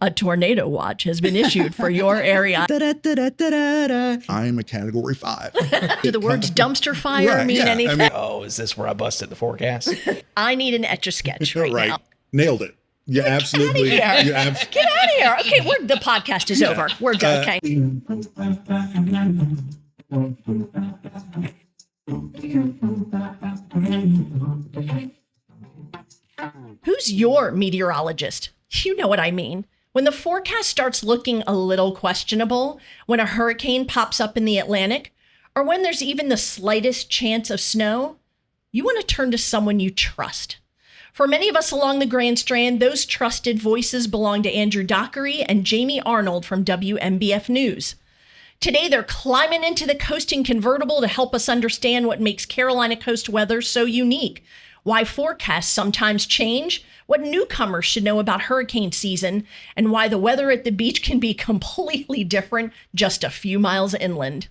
A tornado watch has been issued for your area. I'm a category 5. Do the words dumpster fire mean anything? Oh, is this where I busted the forecast? I need an Etch-a-Sketch right now. Nailed it. You absolutely. Get out of here. Okay, the podcast is over. We're done. Okay. Who's your meteorologist? You know what I mean. When the forecast starts looking a little questionable, when a hurricane pops up in the Atlantic, or when there's even the slightest chance of snow, you want to turn to someone you trust. For many of us along the Grand Strand, those trusted voices belong to Andrew Dockery and Jamie Arnold from WMBF News. Today, they're climbing into the Coasting Convertible to help us understand what makes Carolina coast weather so unique, why forecasts sometimes change, what newcomers should know about hurricane season, and why the weather at the beach can be completely different just a few miles inland.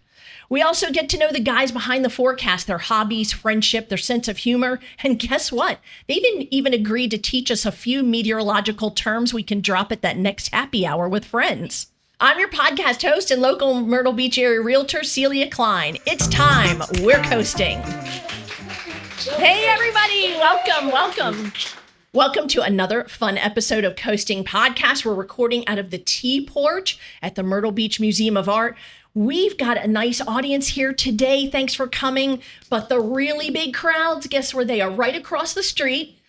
We also get to know the guys behind the forecast, their hobbies, friendship, their sense of humor, and guess what? They've even agreed to teach us a few meteorological terms we can drop at that next happy hour with friends. I'm your podcast host and local Myrtle Beach area realtor, Celia Klein. It's time. We're coasting. Hey, everybody. Welcome. Welcome to another fun episode of Coasting Podcast. We're recording out of the Tea Porch at the Myrtle Beach Museum of Art. We've got a nice audience here today. Thanks for coming. But the really big crowds, guess where they are? Right across the street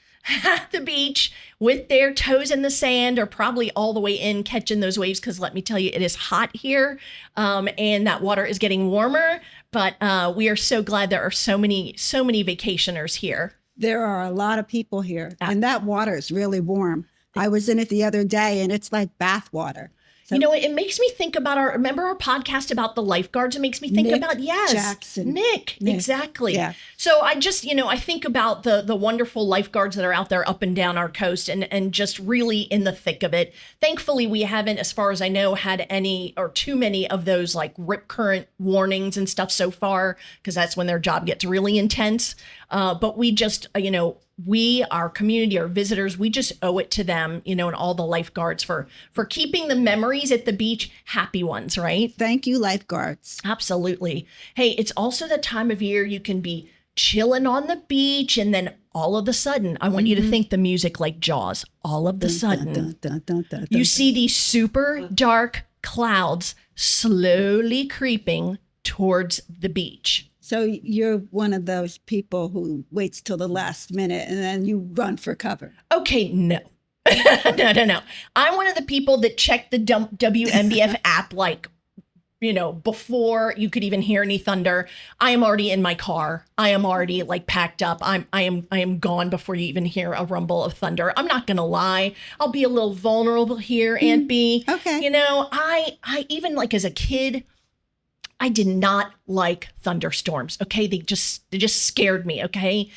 at the beach with their toes in the sand, or probably all the way in catching those waves, because let me tell you, it is hot here and that water is getting warmer. But we are so glad there are so many vacationers here. There are a lot of people here, and that water is really warm. I was in it the other day, and it's like bath water. So, you know, it makes me think about remember our podcast about the lifeguards? It makes me think about, Nick, exactly. Yeah. So I just, I think about the wonderful lifeguards that are out there up and down our coast and just really in the thick of it. Thankfully, we haven't, as far as I know, had any or too many of those like rip current warnings and stuff so far, because that's when their job gets really intense. But we just, we, our community, our visitors, we just owe it to them, and all the lifeguards for keeping the memories at the beach happy ones, right? Thank you, lifeguards. Absolutely. Hey, it's also the time of year you can be chilling on the beach, and then all of a sudden, I want you to think the music like Jaws. All of a sudden, you see these super dark clouds slowly creeping towards the beach. So you're one of those people who waits till the last minute and then you run for cover. Okay, no. No. I'm one of the people that check the WMBF app before you could even hear any thunder. I am already in my car. I am already packed up. I am gone before you even hear a rumble of thunder. I'm not gonna lie. I'll be a little vulnerable here, Aunt B. Okay. I even as a kid, I did not like thunderstorms. Okay. They just scared me. Okay.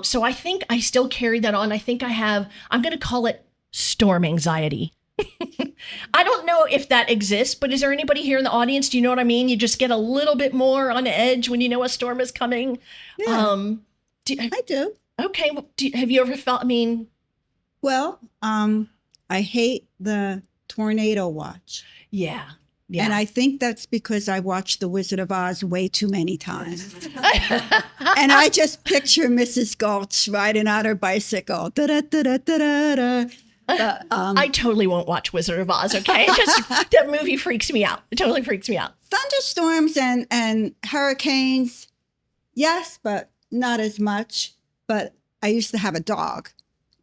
So I think I still carry that on. I think I'm going to call it storm anxiety. I don't know if that exists, but is there anybody here in the audience? Do you know what I mean? You just get a little bit more on edge when you know a storm is coming. Yeah, I do. Okay. Well, have you ever felt, Well, I hate the tornado watch. Yeah. And I think that's because I watched The Wizard of Oz way too many times. And I just picture Mrs. Gulch riding on her bicycle. I totally won't watch Wizard of Oz, okay? That movie freaks me out. It totally freaks me out. Thunderstorms and hurricanes, yes, but not as much. But I used to have a dog,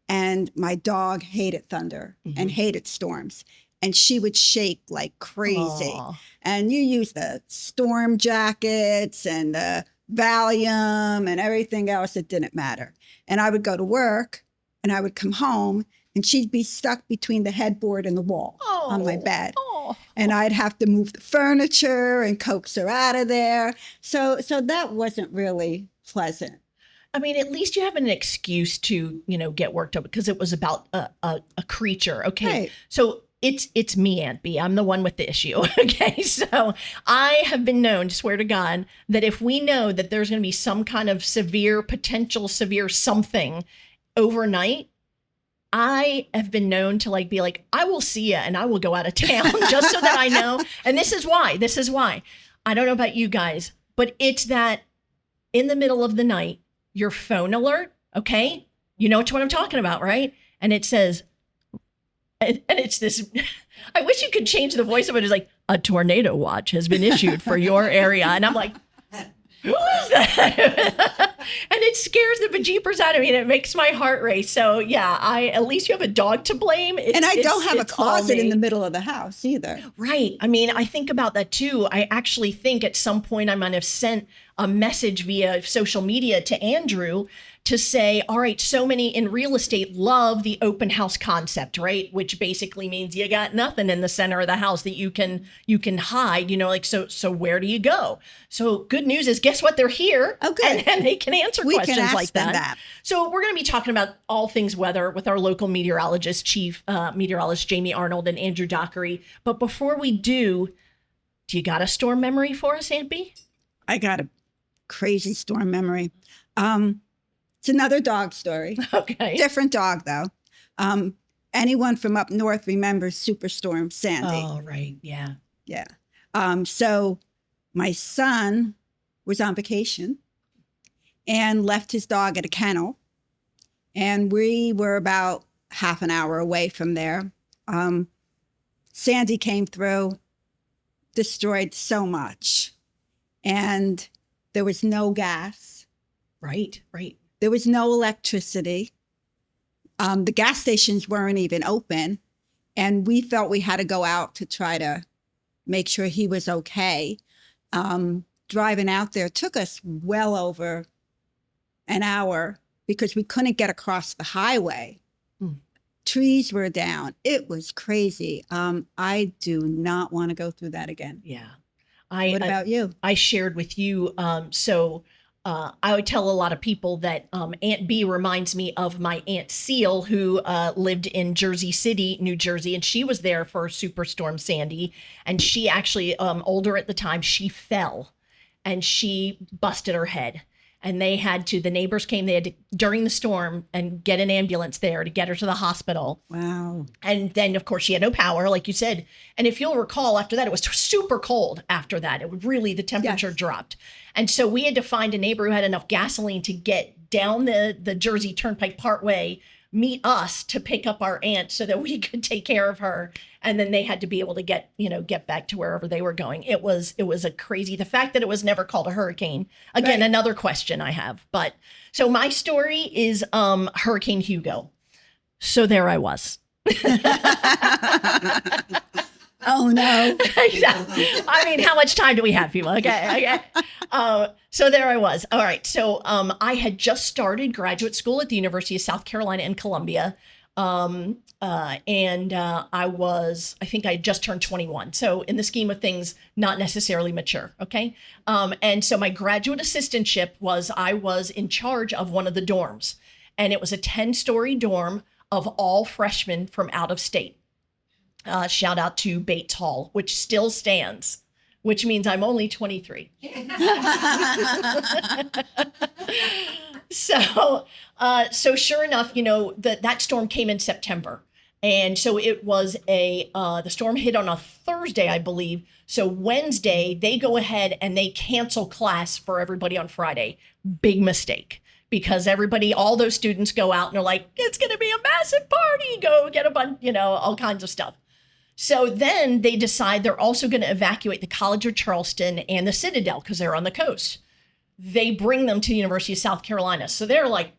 and my dog hated thunder and hated storms. And she would shake like crazy. Aww. And you use the storm jackets and the Valium and everything else. It didn't matter. And I would go to work and I would come home and she'd be stuck between the headboard and the wall on my bed. And I'd have to move the furniture and coax her out of there. So that wasn't really pleasant. At least you have an excuse to, get worked up, because it was about a creature. Okay. Right. So it's me, Aunt B. I'm the one with the issue. Okay. So I have been known to swear to God that if we know that there's going to be some kind of potential severe something overnight, I have been known to like be like, I will see you and I will go out of town just so that I know. And this is why. I don't know about you guys, but it's that in the middle of the night, your phone alert, okay? You know what I'm talking about, right? And it says, and it's this, I wish you could change the voice of it. It's like, a tornado watch has been issued for your area. And I'm like, who is that? And it scares the bejeepers out of me and it makes my heart race. So yeah, at least you have a dog to blame. And I don't have a closet in the middle of the house either. Right. I mean, I think about that too. I actually think at some point I might have sent a message via social media to Andrew to say, all right, so many in real estate love the open house concept, right? Which basically means you got nothing in the center of the house that you can hide, like, so where do you go? So good news is, guess what? They're here. Oh, good. And they can answer questions can ask like them that. So we're going to be talking about all things weather with our local meteorologist, Chief Meteorologist Jamie Arnold and Andrew Dockery. But before we do you got a storm memory for us, Aunt B? I got a crazy storm memory. It's another dog story. Okay. Different dog, though. Anyone from up north remembers Superstorm Sandy. Oh, right. Yeah. Yeah. So my son was on vacation and left his dog at a kennel. And we were about half an hour away from there. Sandy came through, destroyed so much. And there was no gas. Right. There was no electricity. The gas stations weren't even open. And we felt we had to go out to try to make sure he was okay. Driving out there took us well over an hour because we couldn't get across the highway. Trees were down. It was crazy. I do not want to go through that again. Yeah. What about you? I shared with you. I would tell a lot of people that Aunt B reminds me of my Aunt Seal, who lived in Jersey City, New Jersey, and she was there for Superstorm Sandy. And she actually, older at the time, she fell and she busted her head. And the neighbors came, they had to, during the storm, and get an ambulance there to get her to the hospital. Wow. And then, of course, she had no power, like you said. And if you'll recall, after that, it was super cold after that. It would really, the temperature dropped. And so we had to find a neighbor who had enough gasoline to get down the Jersey Turnpike partway, meet us to pick up our aunt so that we could take care of her. And then they had to be able to get back to wherever they were going. It was a crazy, the fact that it was never called a hurricane. Again, Another question I have. But so my story is Hurricane Hugo. So there I was. Oh, no. I mean, how much time do we have, people? Okay. So there I was. All right. So I had just started graduate school at the University of South Carolina in Columbia. I think I had just turned 21. So in the scheme of things, not necessarily mature. Okay. And so my graduate assistantship I was in charge of one of the dorms, and it was a 10-story dorm of all freshmen from out of state. Shout out to Bates Hall, which still stands, which means I'm only 23. So sure enough, that storm came in September. And so it was the storm hit on a Thursday, I believe. So Wednesday, they go ahead and they cancel class for everybody on Friday. Big mistake. Because all those students go out and they're like, it's going to be a massive party. Go get a bunch, all kinds of stuff. So then they decide they're also going to evacuate the College of Charleston and the Citadel because they're on the coast. They bring them to the University of South Carolina. So they're like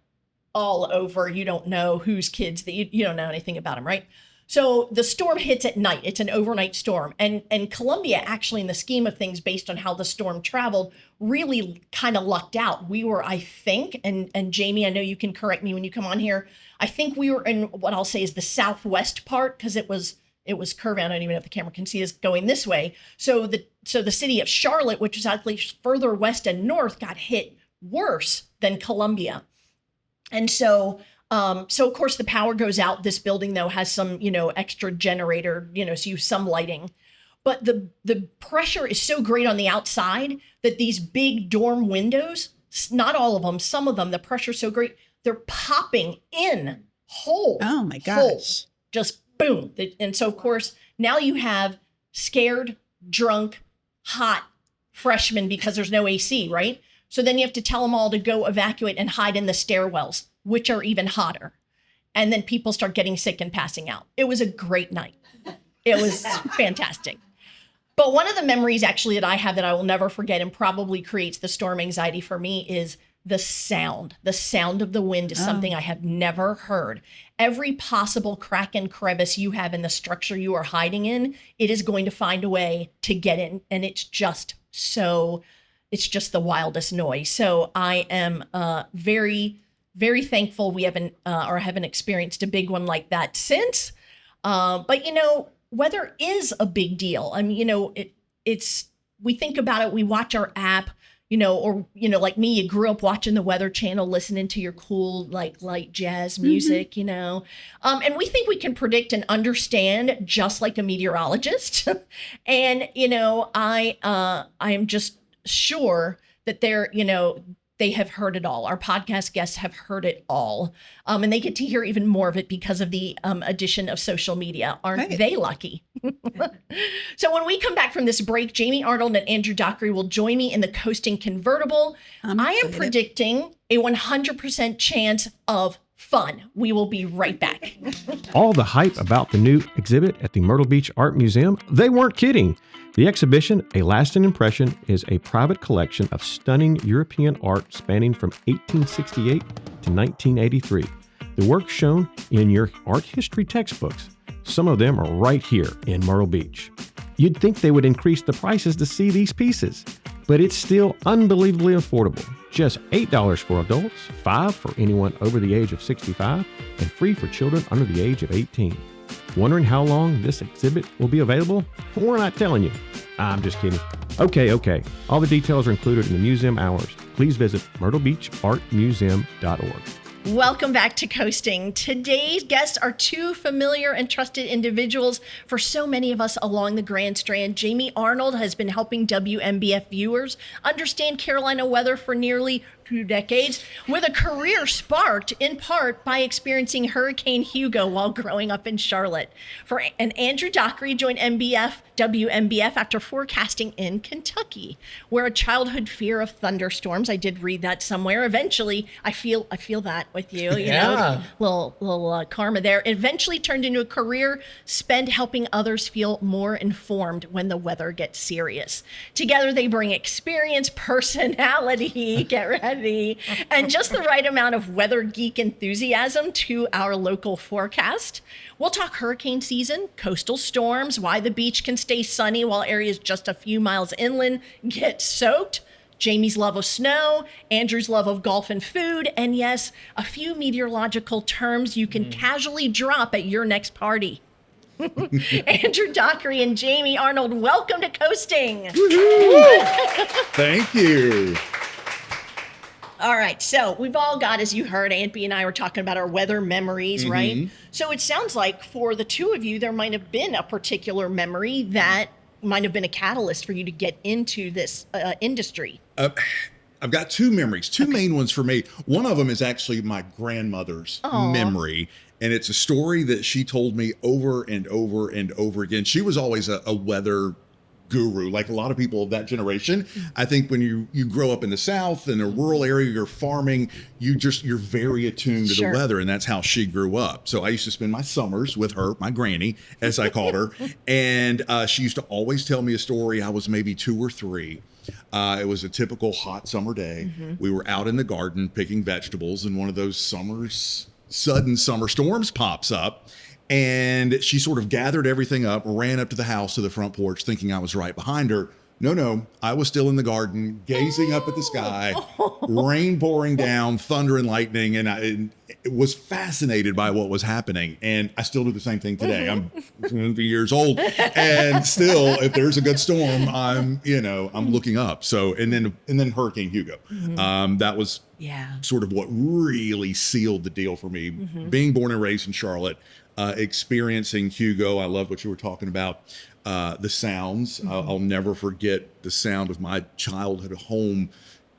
all over. You don't know whose kids that you don't know anything about them, right? So the storm hits at night. It's an overnight storm. And Columbia, actually, in the scheme of things, based on how the storm traveled, really kind of lucked out. We were, I think, and Jamie, I know you can correct me when you come on here, I think we were in what I'll say is the southwest part because it was curving. I don't even know if the camera can see us going this way. So the city of Charlotte, which is actually further west and north, got hit worse than Columbia. And so of course the power goes out. This building though has some, extra generator, so you some lighting. But the pressure is so great on the outside that these big dorm windows, not all of them, some of them, the pressure's so great, they're popping in whole. Oh my whole, gosh. just boom. And so, of course, now you have scared, drunk, hot freshmen because there's no AC, right? So then you have to tell them all to go evacuate and hide in the stairwells, which are even hotter. And then people start getting sick and passing out. It was a great night. It was fantastic. But one of the memories actually that I have that I will never forget and probably creates the storm anxiety for me is the sound. The sound of the wind is something I have never heard. Every possible crack and crevice you have in the structure you are hiding in, it is going to find a way to get in. And it's just the wildest noise. So I am very, very thankful we haven't experienced a big one like that since. But weather is a big deal. I mean, we think about it, we watch our app, like me, you grew up watching the Weather Channel, listening to your cool, light jazz music, and we think we can predict and understand just like a meteorologist. And, I am just sure that they have heard it all. Our podcast guests have heard it all. And they get to hear even more of it because of the addition of social media. Aren't they lucky? So when we come back from this break, Jamie Arnold and Andrew Dockery will join me in the Coasting Convertible. I am predicting a 100% chance of fun. We will be right back. All the hype about the new exhibit at the Myrtle Beach Art Museum, they weren't kidding. The exhibition, A Lasting Impression, is a private collection of stunning European art spanning from 1868 to 1983. The works shown in your art history textbooks. Some of them are right here in Myrtle Beach. You'd think they would increase the prices to see these pieces, but it's still unbelievably affordable. Just $8 for adults, $5 for anyone over the age of 65, and free for children under the age of 18. Wondering how long this exhibit will be available? We're not telling you. I'm just kidding. Okay. All the details are included in the museum hours. Please visit myrtlebeachartmuseum.org. Welcome back to Coasting. Today's guests are two familiar and trusted individuals for so many of us along the Grand Strand. Jamie Arnold has been helping WMBF viewers understand Carolina weather for nearly 2 decades, with a career sparked in part by experiencing Hurricane Hugo while growing up in Charlotte. And Andrew Dockery joined WMBF after forecasting in Kentucky, where a childhood fear of thunderstorms, I did read that somewhere, eventually, I feel that with you, little karma there, eventually turned into a career spent helping others feel more informed when the weather gets serious. Together, they bring experience, personality, get ready, and just the right amount of weather geek enthusiasm to our local forecast. We'll talk hurricane season, coastal storms, why the beach can stay sunny while areas just a few miles inland get soaked, Jamie's love of snow, Andrew's love of golf and food, and yes, a few meteorological terms you can casually drop at your next party. Andrew Dockery and Jamie Arnold, welcome to Coasting. Thank you. All right, so we've all got, as you heard, Antby and I were talking about our weather memories, right? So it sounds like for the two of you, there might have been a particular memory that might have been a catalyst for you to get into this industry. I've got two memories, two main ones for me. One of them is actually my grandmother's memory. And it's a story that she told me over and over and over again. She was always a weather guru, like a lot of people of that generation. I think when you grow up in the South, in a rural area, you're farming, you're very attuned to the weather, and that's how she grew up. So I used to spend my summers with her, my granny, as I called her, and she used to always tell me a story. I was maybe 2 or 3. It was a typical hot summer day. We were out in the garden picking vegetables, and one of those sudden summer storms pops up. And she sort of gathered everything up, ran up to the house to the front porch, thinking I was right behind her. No, I was still in the garden, gazing up at the sky, rain pouring down, thunder and lightning, and I was fascinated by what was happening. And I still do the same thing today. I'm 20 years old, and still, if there's a good storm, I'm looking up. So, and then Hurricane Hugo, that was sort of what really sealed the deal for me. Being born and raised in Charlotte, experiencing Hugo. I love what you were talking about. The sounds. I'll never forget the sound of my childhood home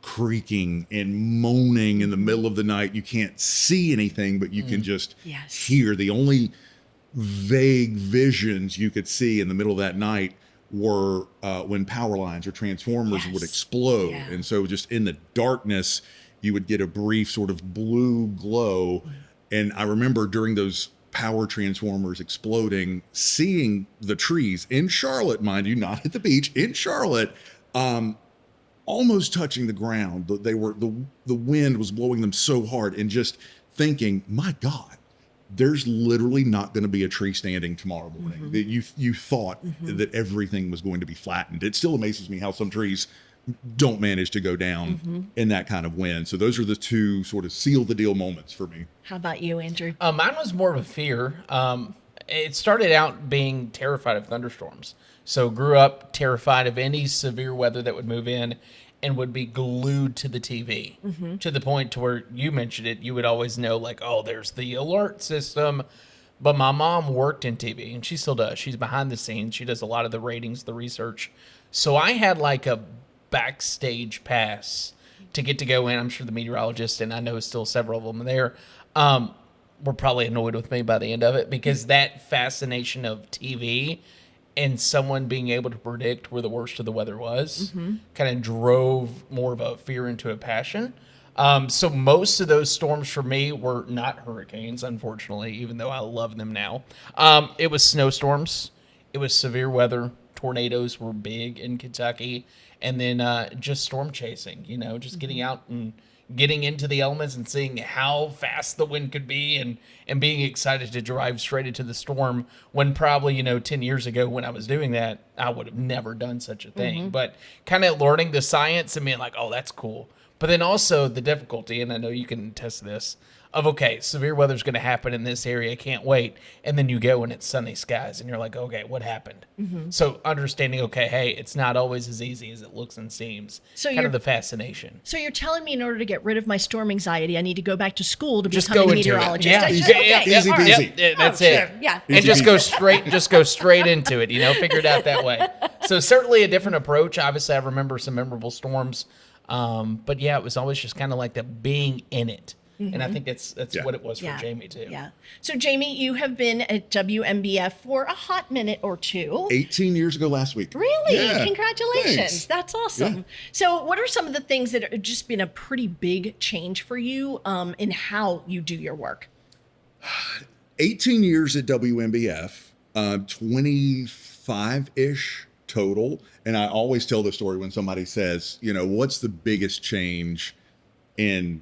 creaking and moaning in the middle of the night. You can't see anything, but you can just Yes. hear. The only vague visions you could see in the middle of that night were when power lines or transformers would explode. Yeah. And so just in the darkness, you would get a brief sort of blue glow. And I remember during those power transformers exploding, seeing the trees in Charlotte, mind you, not at the beach, in Charlotte, almost touching the ground. They were, the wind was blowing them so hard, and just thinking, my God, there's literally not going to be a tree standing tomorrow morning. That you thought that everything was going to be flattened. It still amazes me how some trees don't manage to go down in that kind of wind. So those are the two sort of seal the deal moments for me. How about you, Andrew? Mine was more of a fear. It started out being terrified of thunderstorms. So grew up terrified of any severe weather that would move in, and would be glued to the TV to the point to where you mentioned it. You would always know, like, oh, there's the alert system. But my mom worked in TV, and she still does. She's behind the scenes. She does a lot of the ratings, the research. So I had like a backstage pass to get to go in. I'm sure the meteorologists, and I know still several of them there, were probably annoyed with me by the end of it, because that fascination of TV and someone being able to predict where the worst of the weather was kind of drove more of a fear into a passion. So most of those storms for me were not hurricanes, unfortunately, even though I love them now. It was snowstorms. It was severe weather. Tornadoes were big in Kentucky. And then just storm chasing, just getting out and getting into the elements and seeing how fast the wind could be, and being excited to drive straight into the storm, when probably, 10 years ago when I was doing that, I would have never done such a thing. But kind of learning the science and being like, oh, that's cool. But then also the difficulty, and I know you can test this, of, okay, severe weather's going to happen in this area, can't wait. And then you go and it's sunny skies and you're like, okay, what happened? So understanding, okay, hey, it's not always as easy as it looks and seems. So kind of the fascination. So you're telling me in order to get rid of my storm anxiety, I need to go back to school to Just become go a into it. meteorologist? Yeah, Okay. Easy All right. peasy. Yep, that's Oh, it. sure. Yeah. And just go straight into it, figure it out that way. So certainly a different approach. Obviously I remember some memorable storms. But yeah, it was always just kind of like the being in it. And I think that's what it was for Jamie too. Yeah. So Jamie, you have been at WMBF for a hot minute or two. 18 years ago last week. Really? Yeah, Congratulations. thanks. That's awesome. Yeah. So what are some of the things that have just been a pretty big change for you in how you do your work? 18 years at WMBF, 25-ish total. And I always tell the story when somebody says, what's the biggest change in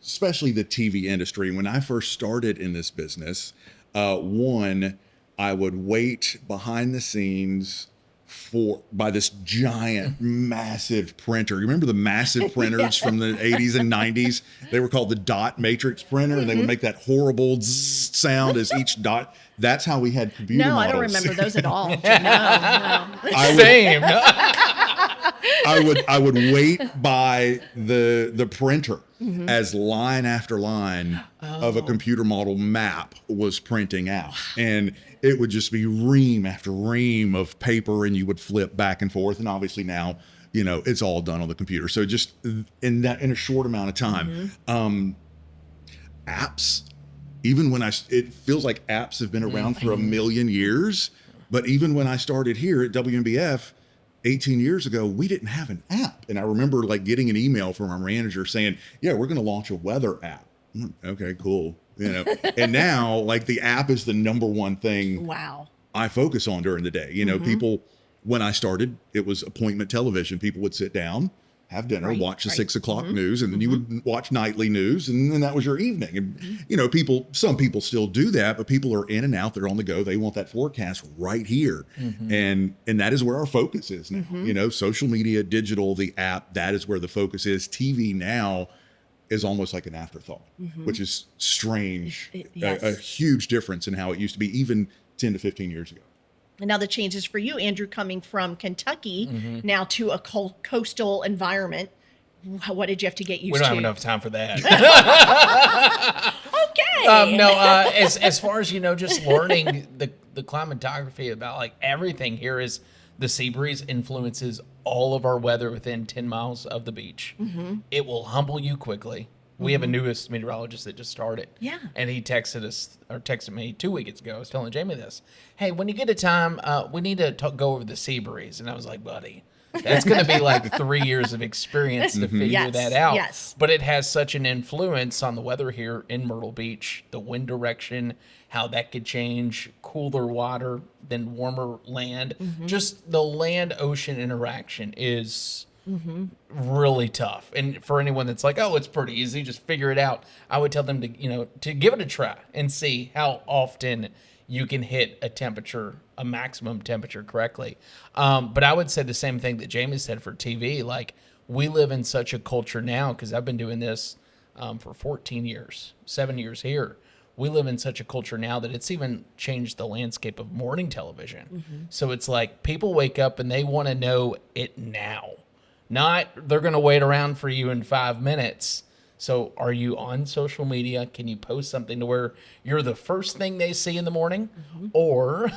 especially the TV industry. When I first started in this business, one, I would wait behind the scenes by this giant, massive printer. You remember the massive printers from the 80s and 90s? They were called the dot matrix printer, and they would make that horrible zzz sound as each dot. That's how we had computer No, models. I don't remember those at all. No. Same. I would wait by the printer as line after line of a computer model map was printing out. And it would just be ream after ream of paper, and you would flip back and forth. And obviously now, it's all done on the computer. So just in a short amount of time, apps, even when it feels like apps have been around for a million years, but even when I started here at WMBF 18 years ago, we didn't have an app. And I remember getting an email from our manager saying, yeah, we're going to launch a weather app. Okay, cool. And now the app is the number one thing Wow. I focus on during the day. People, when I started, it was appointment television. People would sit down, have dinner, watch the 6 o'clock news, and then you would watch nightly news, and then that was your evening. And some people still do that, but people are in and out, they're on the go. They want that forecast right here. And that is where our focus is now. Social media, digital, the app, that is where the focus is. TV now is almost like an afterthought, which is strange. Yes. A huge difference in how it used to be even 10 to 15 years ago. And now the changes for you, Andrew, coming from Kentucky now to a coastal environment. What did you have to get used to? We don't have enough time for that. Okay. As far as just learning the climatography about everything here is The sea breeze influences all of our weather within 10 miles of the beach. It will humble you quickly. We have a newest meteorologist that just started. Yeah. And he texted me 2 weeks ago. I was telling Jamie this. Hey, when you get a time, we need to go over the sea breeze. And I was like, buddy, that's going to be like 3 years of experience to figure Yes, that out. yes. But it has such an influence on the weather here in Myrtle Beach, the wind direction, how that could change, cooler water, then warmer land. Just the land-ocean interaction is really tough. And for anyone that's like, oh, it's pretty easy, just figure it out, I would tell them to give it a try and see how often you can hit a maximum temperature correctly. But I would say the same thing that Jamie said for TV. Like, we live in such a culture now, because I've been doing this for 14 years, 7 years here. We live in such a culture now that it's even changed the landscape of morning television. So it's like people wake up and they want to know it now. Not they're going to wait around for you in 5 minutes. So are you on social media? Can you post something to where you're the first thing they see in the morning? Or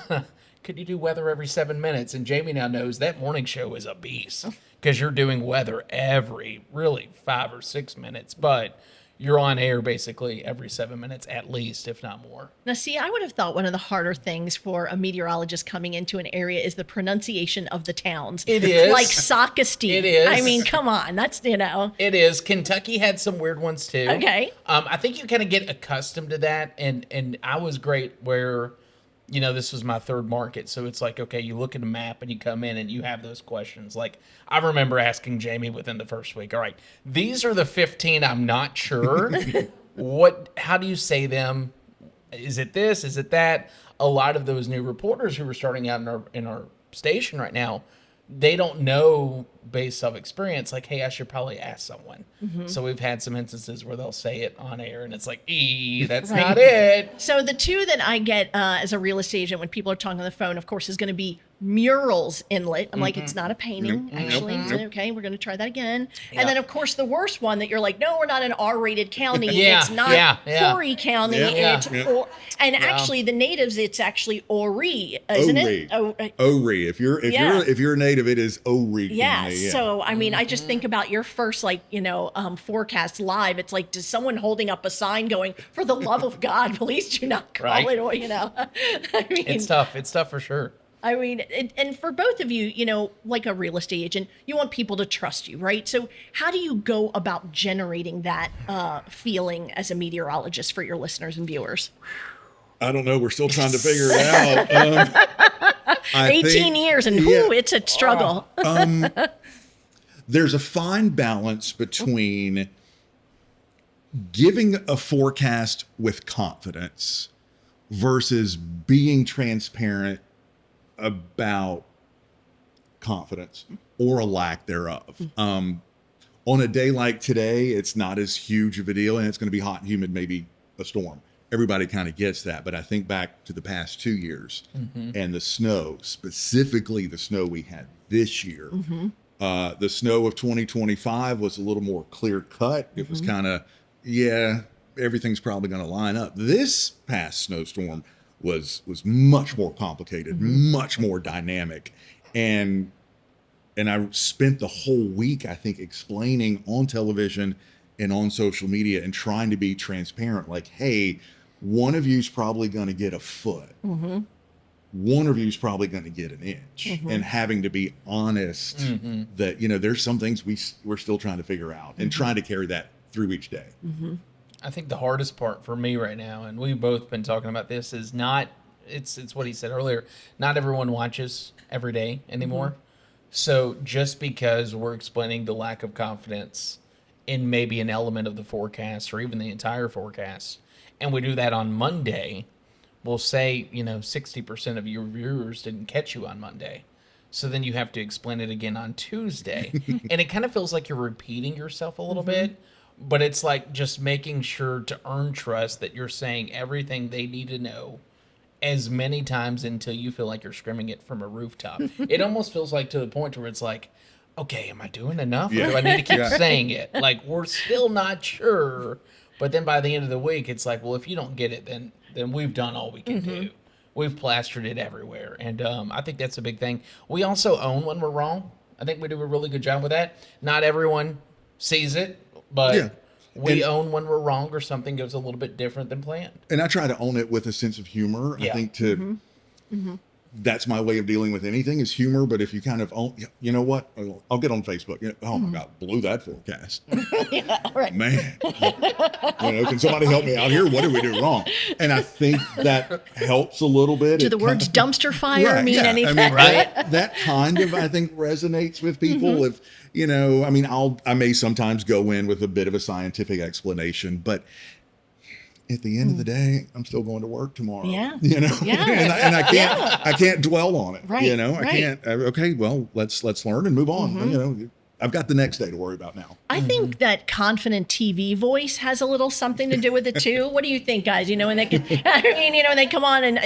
could you do weather every 7 minutes? And Jamie now knows that morning show is a beast, because you're doing weather every really 5 or 6 minutes. But you're on air basically every 7 minutes at least, if not more. Now, see, I would have thought one of the harder things for a meteorologist coming into an area is the pronunciation of the towns. It is. Like Saukesty. It is. I mean, come on. That's, It is. Kentucky had some weird ones too. Okay. I think you kind of get accustomed to that. And I was great where, this was my third market. So it's like, okay, you look at a map and you come in and you have those questions. Like, I remember asking Jamie within the first week, all right, these are the 15 I'm not sure. How do you say them? Is it this? Is it that? A lot of those new reporters who are starting out in our station right now, they don't know based off experience, like, hey, I should probably ask someone. So we've had some instances where they'll say it on air and it's like, that's not it. So the two that I get as a real estate agent when people are talking on the phone, of course, is going to be murals inlet. I'm like, it's not a painting, actually. Okay, we're going to try that again. And then, of course, the worst one that you're like, no, we're not an R-rated county. It's not Horry County. It's and actually, the natives, it's actually Ori, isn't it? Ori. If you're a native, it is Ori. Yeah. So I mean, I just think about your first forecast live. It's like, does someone holding up a sign going, "For the love of God, please do not call it," or I mean, it's tough. It's tough for sure. I mean, and for both of you, like a real estate agent, you want people to trust you, right? So how do you go about generating that feeling as a meteorologist for your listeners and viewers? I don't know. We're still trying to figure it out. 18 years and it's a struggle. There's a fine balance between giving a forecast with confidence versus being transparent about confidence or a lack thereof. On a day like today, it's not as huge of a deal, and it's going to be hot and humid, maybe a storm. Everybody kind of gets that. But I think back to the past 2 years and the snow, specifically the snow we had this year. The snow of 2025 was a little more clear cut. It was kind of, everything's probably going to line up. This past snowstorm was much more complicated, much more dynamic. And I spent the whole week, I think, explaining on television and on social media and trying to be transparent. Like, hey, one of you's probably going to get a foot. One of you's probably going to get an inch. And having to be honest that, there's some things we're still trying to figure out and trying to carry that through each day. I think the hardest part for me right now, and we've both been talking about this, is it's what he said earlier. Not everyone watches every day anymore. So just because we're explaining the lack of confidence in maybe an element of the forecast or even the entire forecast, and we do that on Monday, we'll say, 60% of your viewers didn't catch you on Monday. So then you have to explain it again on Tuesday. And it kind of feels like you're repeating yourself a little bit. But it's like just making sure to earn trust that you're saying everything they need to know as many times until you feel like you're screaming it from a rooftop. It almost feels like to the point where it's like, okay, am I doing enough? Or do I need to keep saying it? Like, we're still not sure. But then by the end of the week, it's like, well, if you don't get it, then we've done all we can do. we've plastered it everywhere. And I think that's a big thing. We also own when we're wrong. I think we do a really good job with that. Not everyone sees it, but we own when we're wrong or something goes a little bit different than planned. And I try to own it with a sense of humor. Yeah. I think that's my way of dealing with anything is humor. But if you kind of own, you know what? I'll get on Facebook. Oh my God, blew that forecast. Right. Man, can somebody help me out here? What did we do wrong? And I think that helps a little bit. Do the words dumpster fire mean anything? I mean, that kind of, I think, resonates with people. If, I may sometimes go in with a bit of a scientific explanation, but at the end of the day, I'm still going to work tomorrow. Yeah. And I can't dwell on it. Right. I can't. Okay, well, let's learn and move on. I've got the next day to worry about now. I think that confident TV voice has a little something to do with it too. What do you think, guys? When they can, when they come on and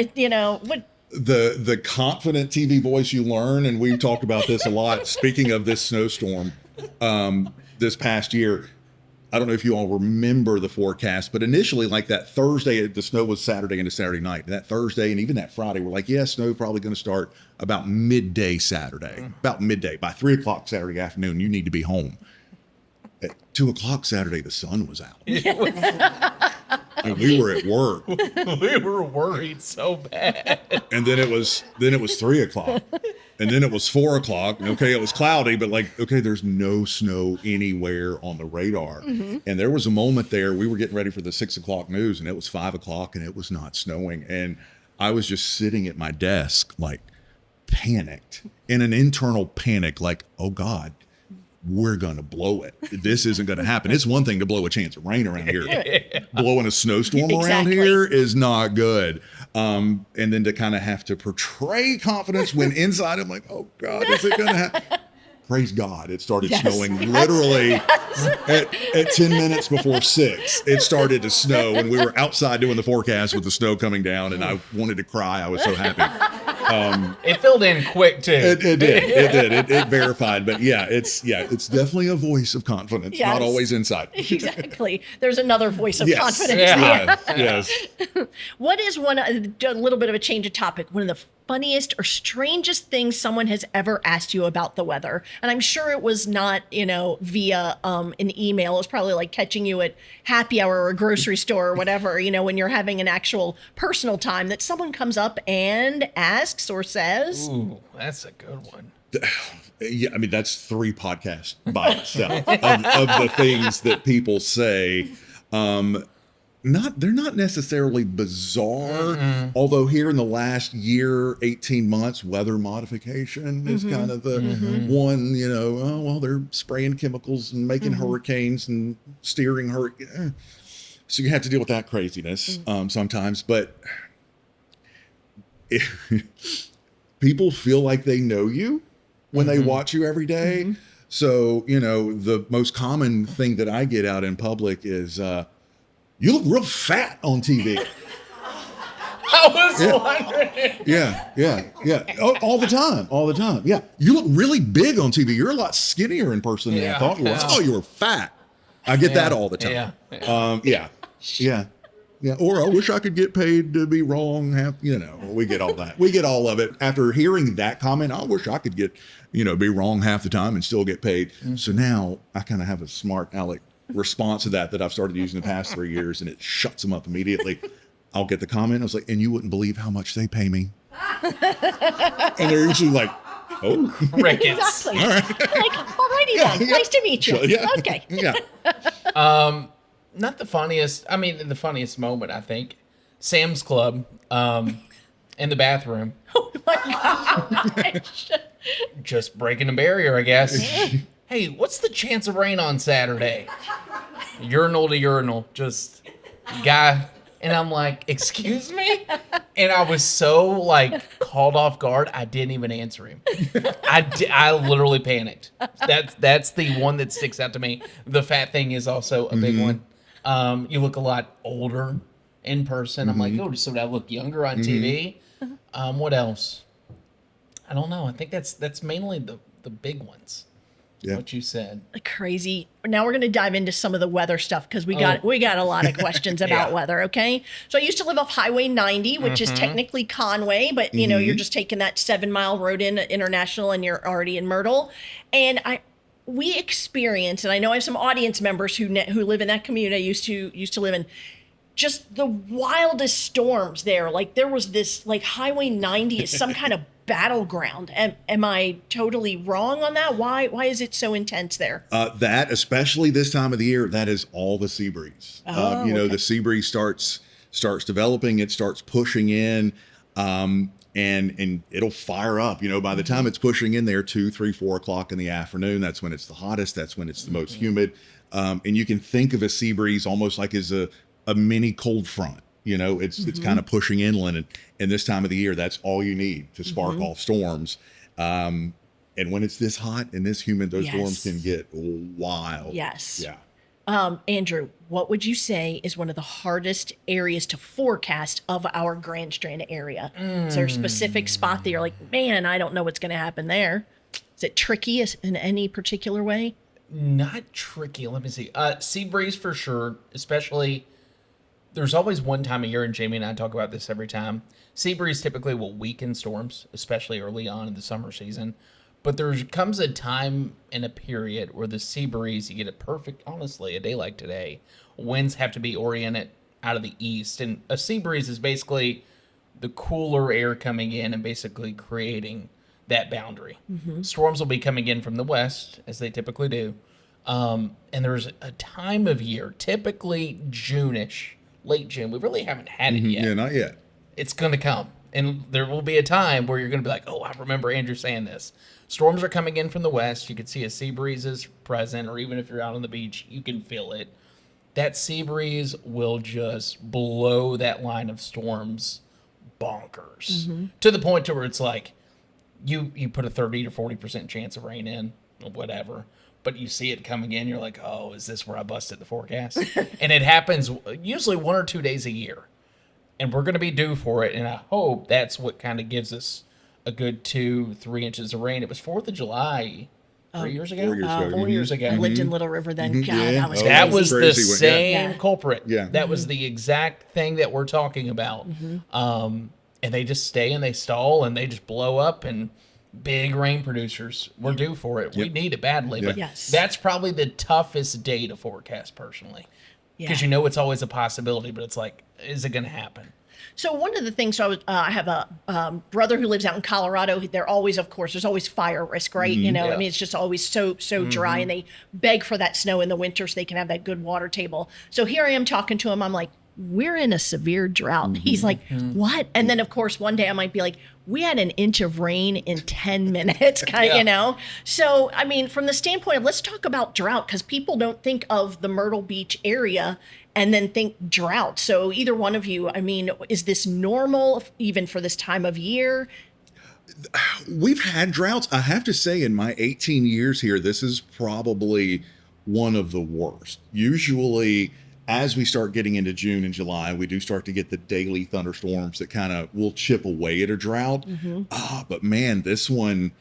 what. The confident TV voice you learn, and we've talked about this a lot. Speaking of this snowstorm, this past year. I don't know if you all remember the forecast, but initially, like that Thursday, the snow was Saturday into Saturday night. That Thursday and even that Friday, we're like, snow probably going to start about midday Saturday, about midday. By 3 o'clock Saturday afternoon, you need to be home. At 2 o'clock Saturday, the sun was out. And we were at work. We were worried so bad. And then it was 3 o'clock. And then it was 4 o'clock. Okay, it was cloudy, but there's no snow anywhere on the radar. And there was a moment there, we were getting ready for the 6 o'clock news, and it was 5 o'clock, and it was not snowing. And I was just sitting at my desk, panicked, in an internal panic, oh God, we're going to blow it. This isn't going to happen. It's one thing to blow a chance of rain around here. Blowing a snowstorm around here is not good. And then to kind of have to portray confidence when inside I'm like, oh God, is it going to happen? Praise God, it started snowing literally at 10 minutes before 6. It started to snow, and we were outside doing the forecast with the snow coming down, and I wanted to cry. I was so happy. It filled in quick too. It did. It verified. But it's definitely a voice of confidence, not always inside. Exactly. There's another voice of confidence. Yes. What is a little bit of a change of topic, one of the funniest or strangest things someone has ever asked you about the weather? And I'm sure it was not, via an email. It was probably like catching you at happy hour or a grocery store or whatever, when you're having an actual personal time that someone comes up and asks or says. Ooh, that's a good one. Yeah, I mean, that's 3 podcasts by itself of the things that people say. They're not necessarily bizarre, although here in the last year, 18 months, weather modification is kind of the one, they're spraying chemicals and making hurricanes and steering hurricanes. So you have to deal with that craziness sometimes. But people feel like they know you when they watch you every day. So, the most common thing that I get out in public is, you look real fat on TV. I was wondering. Yeah. All the time. Yeah. You look really big on TV. You're a lot skinnier in person than I thought you were. I thought you were fat. I get that all the time. Yeah. Or I wish I could get paid to be wrong. We get all that. We get all of it. After hearing that comment, I wish I could get, be wrong half the time and still get paid. So now I kind of have a smart aleck response to that I've started using the past 3 years, and it shuts them up immediately. I'll get the comment. I was like, and you wouldn't believe how much they pay me. And they're usually like, oh, crickets. Exactly. All right. Alrighty then. Nice to meet you. Okay. Yeah. Not the funniest. I mean, the funniest moment, I think, Sam's Club, in the bathroom. Oh my gosh. Just breaking a barrier, I guess. Hey, what's the chance of rain on Saturday? Urinal to urinal, just guy. And I'm like, excuse me? And I was so called off guard, I didn't even answer him. I literally panicked. That's the one that sticks out to me. The fat thing is also a big one. You look a lot older in person. I'm like, oh, so I look younger on TV. What else? I don't know. I think that's mainly the big ones. Yeah. what you said. Crazy. Now we're going to dive into some of the weather stuff because we got a lot of questions about weather. Okay, so I used to live off Highway 90, which is technically Conway, but you know you're just taking that 7-mile road in International, and you're already in Myrtle. And we experience, and I know I have some audience members who live in that community I used to live in. Just the wildest storms there. Like there was this, like Highway 90 is some kind of battleground. Am I totally wrong on that? Why is it so intense there? That, especially this time of the year, that is all the sea breeze. The sea breeze starts developing, it starts pushing in, and it'll fire up. By the time it's pushing in there, 2, 3, 4 o'clock in the afternoon, that's when it's the hottest. That's when it's the most humid. And you can think of a sea breeze almost like as a mini cold front. It's kind of pushing inland, and this time of the year, that's all you need to spark off storms. And when it's this hot and this humid, those storms can get wild. Yes. Yeah. Andrew, what would you say is one of the hardest areas to forecast of our Grand Strand area? Is there a specific spot that you're like, man, I don't know what's going to happen there? Is it tricky in any particular way? Not tricky. Let me see. Sea breeze for sure, especially. There's always one time a year, and Jamie and I talk about this every time. Sea breeze typically will weaken storms, especially early on in the summer season. But there comes a time in a period where the sea breeze, you get it perfect, honestly, a day like today. Winds have to be oriented out of the east. And a sea breeze is basically the cooler air coming in and basically creating that boundary. Storms will be coming in from the west, as they typically do. And there's a time of year, typically June-ish, late June. We really haven't had it yet. Yeah, not yet. It's going to come. And there will be a time where you're going to be like, oh, I remember Andrew saying this. Storms are coming in from the west. You can see a sea breeze is present, or even if you're out on the beach, you can feel it. That sea breeze will just blow that line of storms bonkers to the point to where it's like you put a 30 to 40% chance of rain in, or whatever. But you see it coming in, you're like, oh, is this where I busted the forecast? And it happens usually 1 or 2 days a year. And we're going to be due for it. And I hope that's what kind of gives us a good 2-3 inches of rain. It was 4th of July 3 years ago? 4 years ago. 4 years ago. I lived in Little River then. God, Yeah. that was Oh, crazy. That was the crazy one, yeah. same culprit. Yeah. That was the exact thing that we're talking about. And they just stay and they stall and they just blow up, and big rain producers. We're due for it. We need it badly. But Yes. that's probably the toughest day to forecast personally. Because you know it's always a possibility, but it's like, is it going to happen? So one of the things, I have a brother who lives out in Colorado. They're always, of course, there's always fire risk, right? I mean, it's just always so dry, and they beg for that snow in the winter so they can have that good water table. So here I am talking to him. I'm like, we're in a severe drought. He's like, what? And then, of course, one day I might be like, we had an inch of rain in 10 minutes, So, I mean, from the standpoint of, let's talk about drought, because people don't think of the Myrtle Beach area and then think drought. So either one of you, I mean, is this normal even for this time of year? We've had droughts. I have to say, in my 18 years here, this is probably one of the worst. Usually, as we start getting into June and July, we do start to get the daily thunderstorms that kind of will chip away at a drought. But man, this one,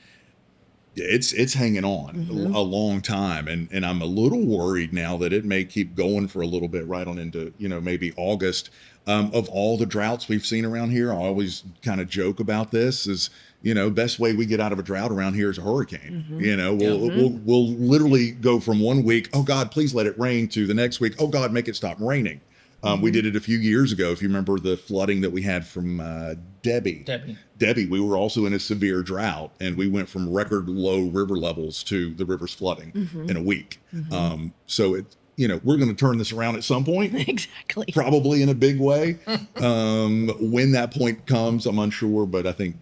it's hanging on a long time. And I'm a little worried now that it may keep going for a little bit right on into, maybe August. Of all the droughts we've seen around here, I always kind of joke about this is, best way we get out of a drought around here is a hurricane. We'll literally go from 1 week, oh God, please let it rain, to the next week, oh God, make it stop raining. We did it a few years ago. If you remember the flooding that we had from Debbie, we were also in a severe drought, and we went from record low river levels to the rivers flooding in a week. So we're going to turn this around at some point. Exactly. Probably in a big way. When that point comes, I'm unsure, but I think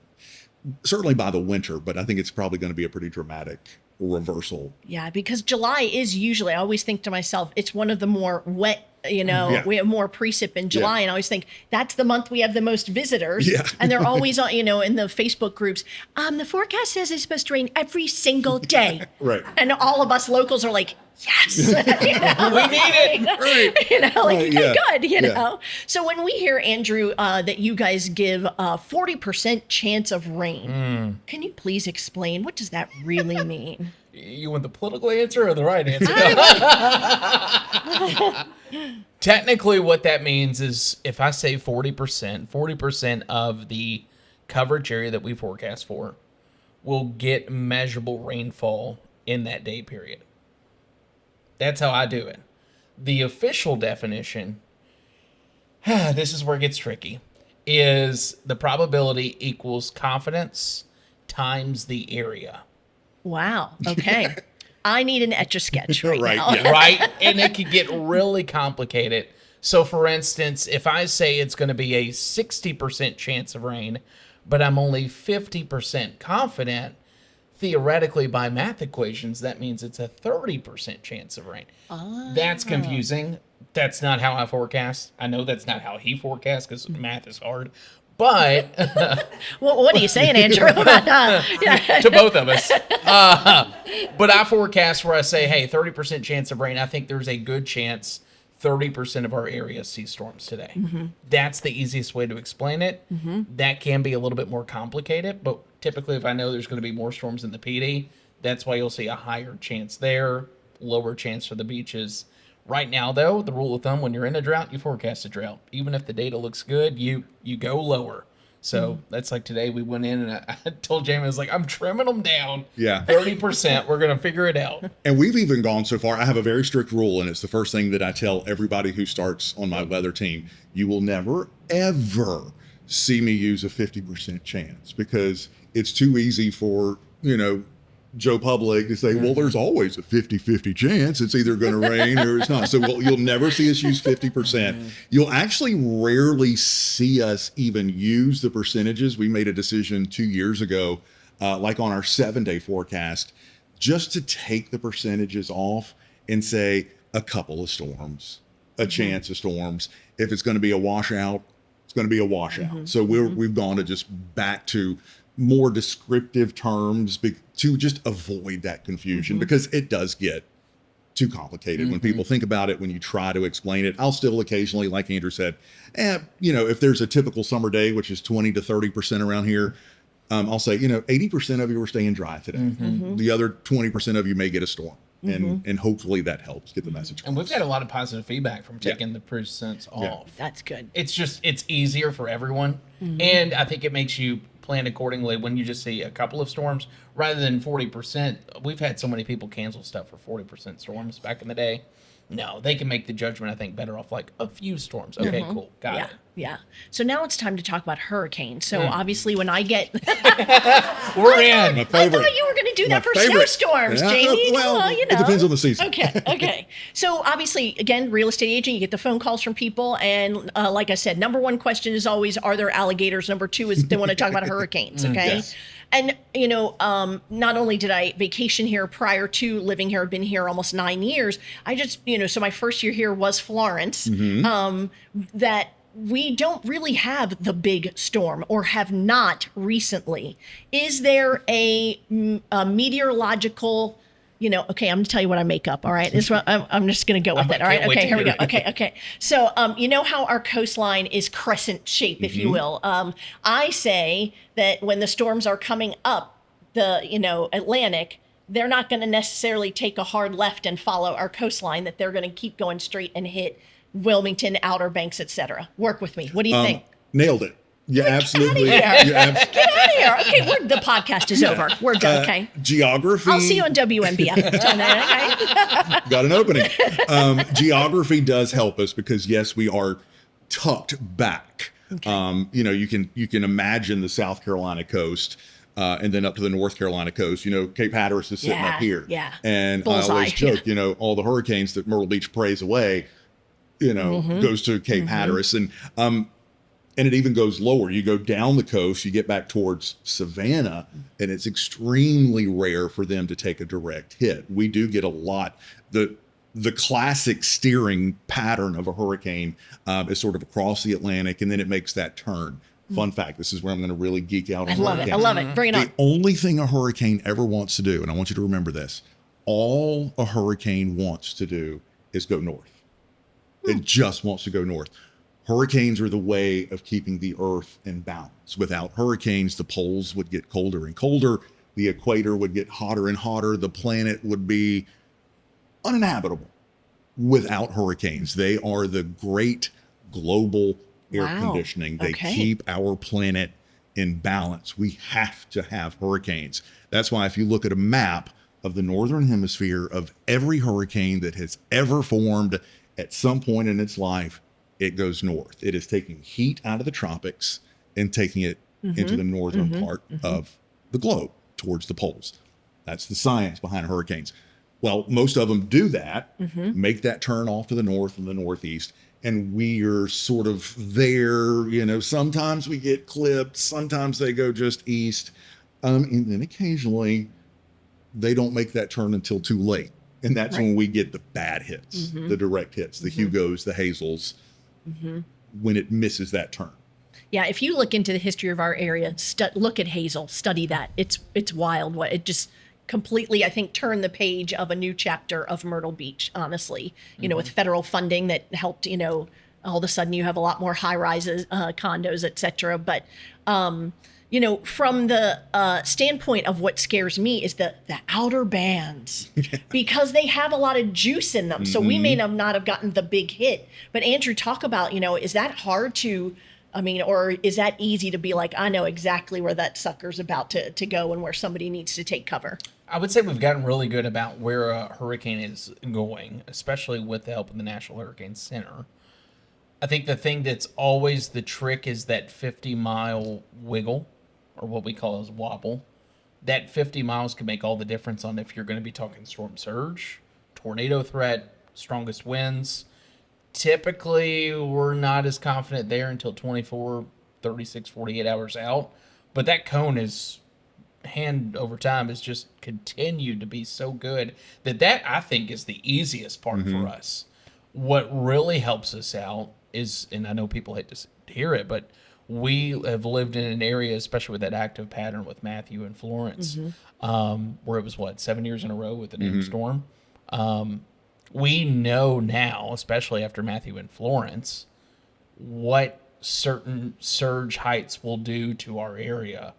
certainly by the winter, but I think it's probably going to be a pretty dramatic reversal. Yeah, because July is usually, I always think to myself, it's one of the more wet, we have more precip in July, and I always think that's the month we have the most visitors. And they're always on, in the Facebook groups, the forecast says it's supposed to rain every single day. Right. And all of us locals are like, yes, we need it. Good. So when we hear, Andrew, that you guys give a 40% chance of rain, can you please explain, what does that really mean? You want the political answer or the right answer? Technically, what that means is if I say 40% of the coverage area that we forecast for will get measurable rainfall in that day period. That's how I do it. The official definition, this is where it gets tricky, is the probability equals confidence times the area. Wow. Okay. I need an Etch-a-Sketch right now. Yeah. Right? And it could get really complicated. So, for instance, if I say it's going to be a 60% chance of rain, but I'm only 50% confident, theoretically, by math equations, that means it's a 30% chance of rain. That's confusing. That's not how I forecast. I know that's not how he forecasts because math is hard. But Well, what are you saying, Andrew? to both of us. But I forecast where I say, hey, 30% chance of rain. I think there's a good chance 30% of our area sees storms today. That's the easiest way to explain it. That can be a little bit more complicated, but typically if I know there's going to be more storms in the PD, that's why you'll see a higher chance there, lower chance for the beaches. Right now, though, the rule of thumb, when you're in a drought, you forecast a drought. Even if the data looks good, you go lower. So that's like today we went in and I told Jamie, I was like, I'm trimming them down. Yeah. 30%. We're going to figure it out. And we've even gone so far. I have a very strict rule, and it's the first thing that I tell everybody who starts on my weather team. You will never, ever see me use a 50% chance because it's too easy for, Joe Public to say, well, there's always a 50-50 chance it's either going to rain or it's not. So you'll never see us use 50%. You'll actually rarely see us even use the percentages. We made a decision 2 years ago, like on our 7-day forecast, just to take the percentages off and say a couple of storms, a chance of storms. If it's going to be a washout, it's going to be a washout. So we've gone to just back to more descriptive terms to just avoid that confusion because it does get too complicated when people think about it. When you try to explain it, I'll still occasionally, like Andrew said, if there's a typical summer day, which is 20 to 30% around here, I'll say, 80% of you are staying dry today. The other 20% of you may get a storm. And hopefully that helps get the message across. And we've got a lot of positive feedback from taking the percents off. That's good. It's easier for everyone. And I think it makes you plan accordingly when you just see a couple of storms rather than 40%. We've had so many people cancel stuff for 40% storms back in the day. No, they can make the judgment, I think, better off like a few storms. Okay, cool. Got it. Yeah. So now it's time to talk about hurricanes. So obviously when I get... We're in. My I favorite. thought you were going to do that for favorite. snowstorms, Yeah, Jamie. well, it depends on the season. Okay. So obviously, again, real estate agent, you get the phone calls from people. And like I said, number one question is always, are there alligators? Number two is they want to talk about hurricanes, okay? Yes. And, not only did I vacation here prior to living here, I've been here almost 9 years. I just, so my first year here was Florence, that we don't really have the big storm or have not recently. Is there a meteorological, okay, I'm going to tell you what I make up. All right. This one, I'm just going to go with it. All right. Okay. Here we go. Okay. So, you know how our coastline is crescent shape, if you will. I say that when the storms are coming up the, Atlantic, they're not going to necessarily take a hard left and follow our coastline, that they're going to keep going straight and hit Wilmington, Outer Banks, etc. Work with me. What do you think? Nailed it. Yeah, absolutely. Get out of here. Okay, the podcast is over. We're done, okay? Geography. I'll see you on WMBF. Okay? Got an opening. Geography does help us because, yes, we are tucked back. Okay. You can imagine the South Carolina coast. And then up to the North Carolina coast, Cape Hatteras is sitting up here. Yeah. And Bullseye, I always joke, all the hurricanes that Myrtle Beach prays away, goes to Cape Hatteras. And it even goes lower. You go down the coast, you get back towards Savannah, and it's extremely rare for them to take a direct hit. We do get a lot. The classic steering pattern of a hurricane is sort of across the Atlantic, and then it makes that turn. Fun fact, this is where I'm going to really geek out on hurricanes. I love it. Bring it on. The only thing a hurricane ever wants to do, and I want you to remember this, all a hurricane wants to do is go north. It just wants to go north. Hurricanes are the way of keeping the earth in balance. Without hurricanes, the poles would get colder and colder. The the equator would get hotter and hotter. The planet would be uninhabitable without hurricanes. They are the great global air Wow. conditioning. They Okay. keep our planet in balance. We have to have hurricanes. That's why if you look at a map of the northern hemisphere of every hurricane that has ever formed at some point in its life, it goes north. It is taking heat out of the tropics and taking it into the northern part of the globe towards the poles. That's the science behind hurricanes. Well, most of them do that, make that turn off to the north and the northeast, and we are sort of there. You know, sometimes we get clipped, sometimes they go just east, and then occasionally they don't make that turn until too late. And that's when we get the bad hits, the direct hits, the Hugos, the Hazels, when it misses that turn. Yeah, if you look into the history of our area, look at Hazel, study that. It's wild. What it just completely, I think, turned the page of a new chapter of Myrtle Beach. Honestly, you know, with federal funding that helped, you know, all of a sudden you have a lot more high rises, condos, etc. But you know, from the standpoint of what scares me is the outer bands, because they have a lot of juice in them. So we may not have gotten the big hit. But Andrew, talk about, you know, is that hard to, I mean, or is that easy to be like, I know exactly where that sucker's about to go and where somebody needs to take cover? I would say we've gotten really good about where a hurricane is going, especially with the help of the National Hurricane Center. I think the thing that's always the trick is that 50-mile wiggle, or what we call as wobble. That 50 miles can make all the difference on if you're going to be talking storm surge, tornado threat, strongest winds. Typically, we're not as confident there until 24, 36, 48 hours out. But that cone is, hand over time, has just continued to be so good that I think is the easiest part for us. What really helps us out is, and I know people hate to hear it, but we have lived in an area, especially with that active pattern with Matthew and Florence, where it was, 7 years in a row with the named storm. We know now, especially after Matthew and Florence, what certain surge heights will do to our area,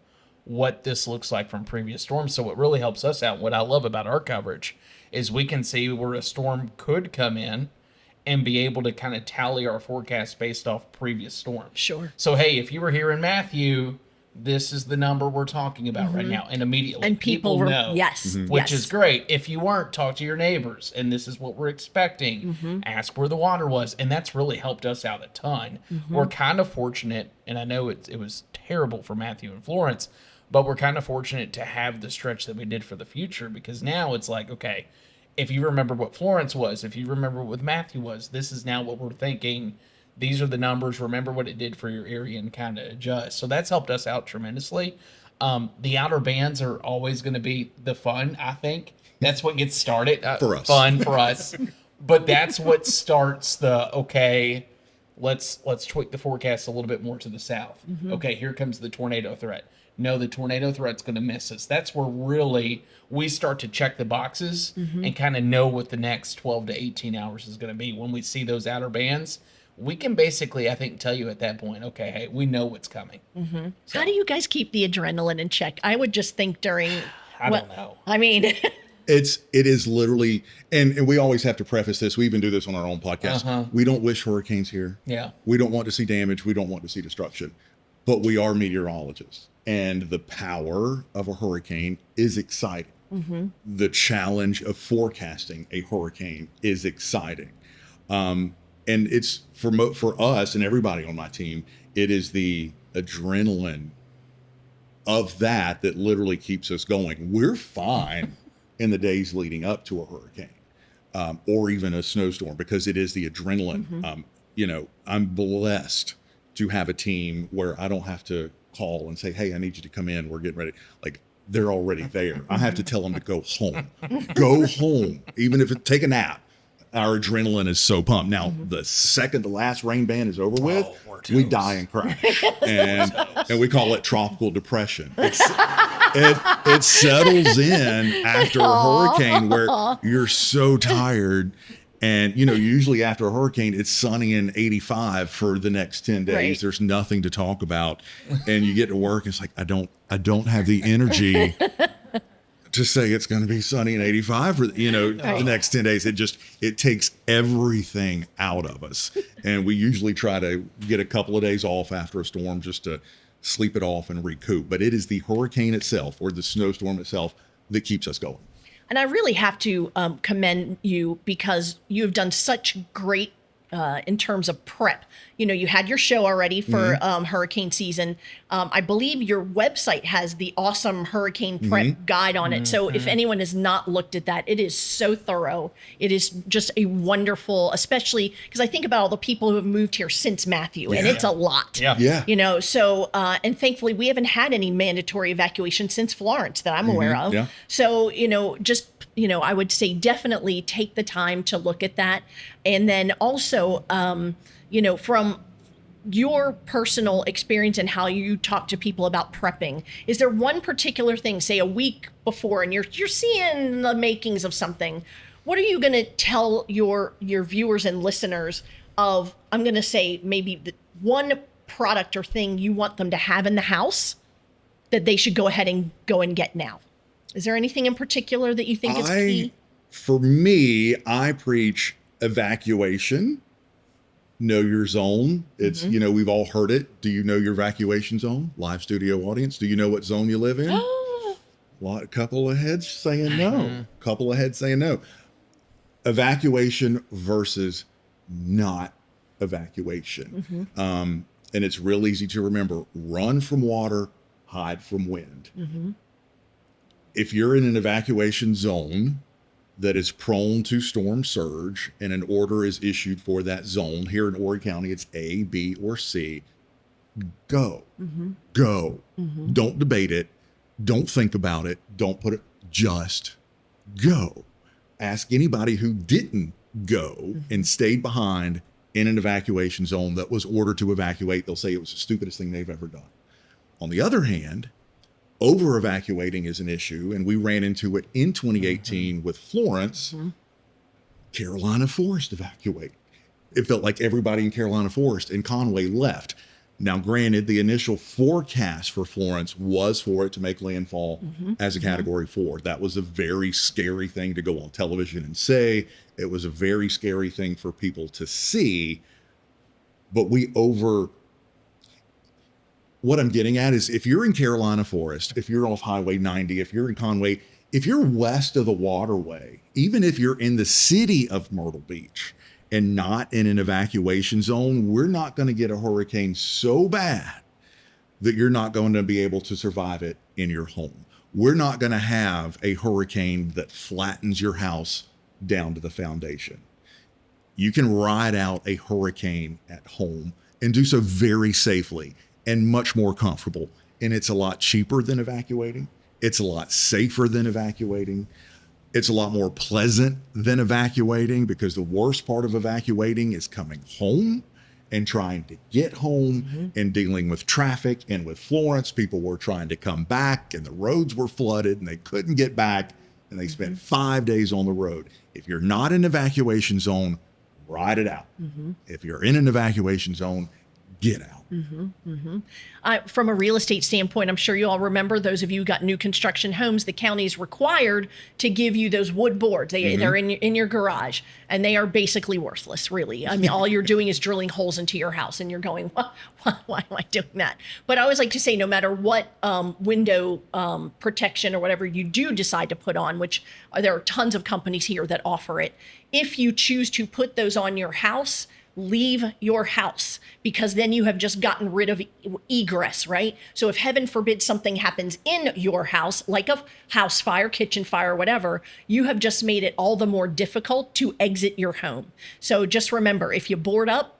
what this looks like from previous storms. So what really helps us out, what I love about our coverage, is we can see where a storm could come in and be able to kind of tally our forecast based off previous storms. Sure. So, hey, if you were here in Matthew, this is the number we're talking about right now. And immediately And people know. yes. Which yes. is great. If you weren't, talk to your neighbors. And this is what we're expecting. Ask where the water was. And that's really helped us out a ton. We're kind of fortunate, and I know it was terrible for Matthew and Florence, but we're kind of fortunate to have the stretch that we did for the future, because now it's like, okay, if you remember what Florence was, if you remember what Matthew was, this is now what we're thinking. These are the numbers. Remember what it did for your area and kind of adjust. So that's helped us out tremendously. The outer bands are always going to be the fun, I think. That's what gets started. For us. Fun for us. But that's what starts the, okay, let's tweak the forecast a little bit more to the south. Okay, here comes the tornado threat. No, the tornado threat's going to miss us. That's where really we start to check the boxes and kind of know what the next 12 to 18 hours is going to be. When we see those outer bands, we can basically, I think, tell you at that point, okay, hey, we know what's coming. So, How do you guys keep the adrenaline in check? I would just think during. I don't know. I mean, It is literally, and we always have to preface this. We even do this on our own podcast. We don't wish hurricanes here. Yeah. We don't want to see damage. We don't want to see destruction. But we are meteorologists. And the power of a hurricane is exciting. The challenge of forecasting a hurricane is exciting. And it's for us and everybody on my team, it is the adrenaline of that literally keeps us going. We're fine in the days leading up to a hurricane or even a snowstorm, because it is the adrenaline. You know, I'm blessed to have a team where I don't have to call and say, hey, I need you to come in. We're getting ready. Like, they're already there. I have to tell them to go home. Go home. Even if it take a nap. Our adrenaline is so pumped. Now, the second the last rain band is over with, we die and crash. And we call it tropical depression. It settles in after a hurricane where you're so tired. And, you know, usually after a hurricane, it's sunny and 85 for the next 10 days. Right. There's nothing to talk about. And you get to work, it's like, I don't have the energy to say it's going to be sunny and 85 for, the next 10 days. It takes everything out of us. And we usually try to get a couple of days off after a storm just to sleep it off and recoup. But it is the hurricane itself or the snowstorm itself that keeps us going. And I really have to commend you because you've done such great in terms of prep. You had your show already for hurricane season. I believe your website has the awesome hurricane prep guide on it. So if anyone has not looked at that, it is so thorough. It is just a wonderful, especially because I think about all the people who have moved here since Matthew, and it's a lot. Yeah. So, and thankfully we haven't had any mandatory evacuation since Florence that I'm aware of. Yeah. So, I would say definitely take the time to look at that. And then also, from your personal experience and how you talk to people about prepping, is there one particular thing, say a week before, and you're seeing the makings of something? What are you going to tell your viewers and listeners of, I'm going to say maybe the one product or thing you want them to have in the house that they should go ahead and go and get now? Is there anything in particular that you think is key? For me, I preach evacuation. Know your zone. It's, we've all heard it. Do you know your evacuation zone? Live studio audience. Do you know what zone you live in? A couple of heads saying no. Couple of heads saying no. Evacuation versus not evacuation. And it's real easy to remember. Run from water, hide from wind. If you're in an evacuation zone that is prone to storm surge and an order is issued for that zone, here in Horry County, it's A, B, or C, go. Go. Don't debate it. Don't think about it. Don't put it, just go. Ask anybody who didn't go and stayed behind in an evacuation zone that was ordered to evacuate. They'll say it was the stupidest thing they've ever done. On the other hand, over evacuating is an issue, and we ran into it in 2018 with Florence. Carolina Forest evacuate. It felt like everybody in Carolina Forest and Conway left. Now, granted, the initial forecast for Florence was for it to make landfall as a Category 4. That was a very scary thing to go on television and say. It was a very scary thing for people to see. But what I'm getting at is if you're in Carolina Forest, if you're off Highway 90, if you're in Conway, if you're west of the waterway, even if you're in the city of Myrtle Beach and not in an evacuation zone, we're not going to get a hurricane so bad that you're not going to be able to survive it in your home. We're not going to have a hurricane that flattens your house down to the foundation. You can ride out a hurricane at home and do so very safely and much more comfortable. And it's a lot cheaper than evacuating. It's a lot safer than evacuating. It's a lot more pleasant than evacuating, because the worst part of evacuating is coming home and trying to get home and dealing with traffic. And with Florence, people were trying to come back and the roads were flooded and they couldn't get back, and they spent 5 days on the road. If you're not in an evacuation zone, ride it out. If you're in an evacuation zone, get out. From a real estate standpoint, I'm sure you all remember, those of you who got new construction homes, the county is required to give you those wood boards. They're in your garage, and they are basically worthless, really. I mean, all you're doing is drilling holes into your house, and you're going, why am I doing that? But I always like to say, no matter what window protection or whatever you do decide to put on, which there are tons of companies here that offer it, if you choose to put those on your house, leave your house, because then you have just gotten rid of egress, right? So if heaven forbid something happens in your house, like a house fire, kitchen fire, whatever, you have just made it all the more difficult to exit your home. So just remember, if you board up,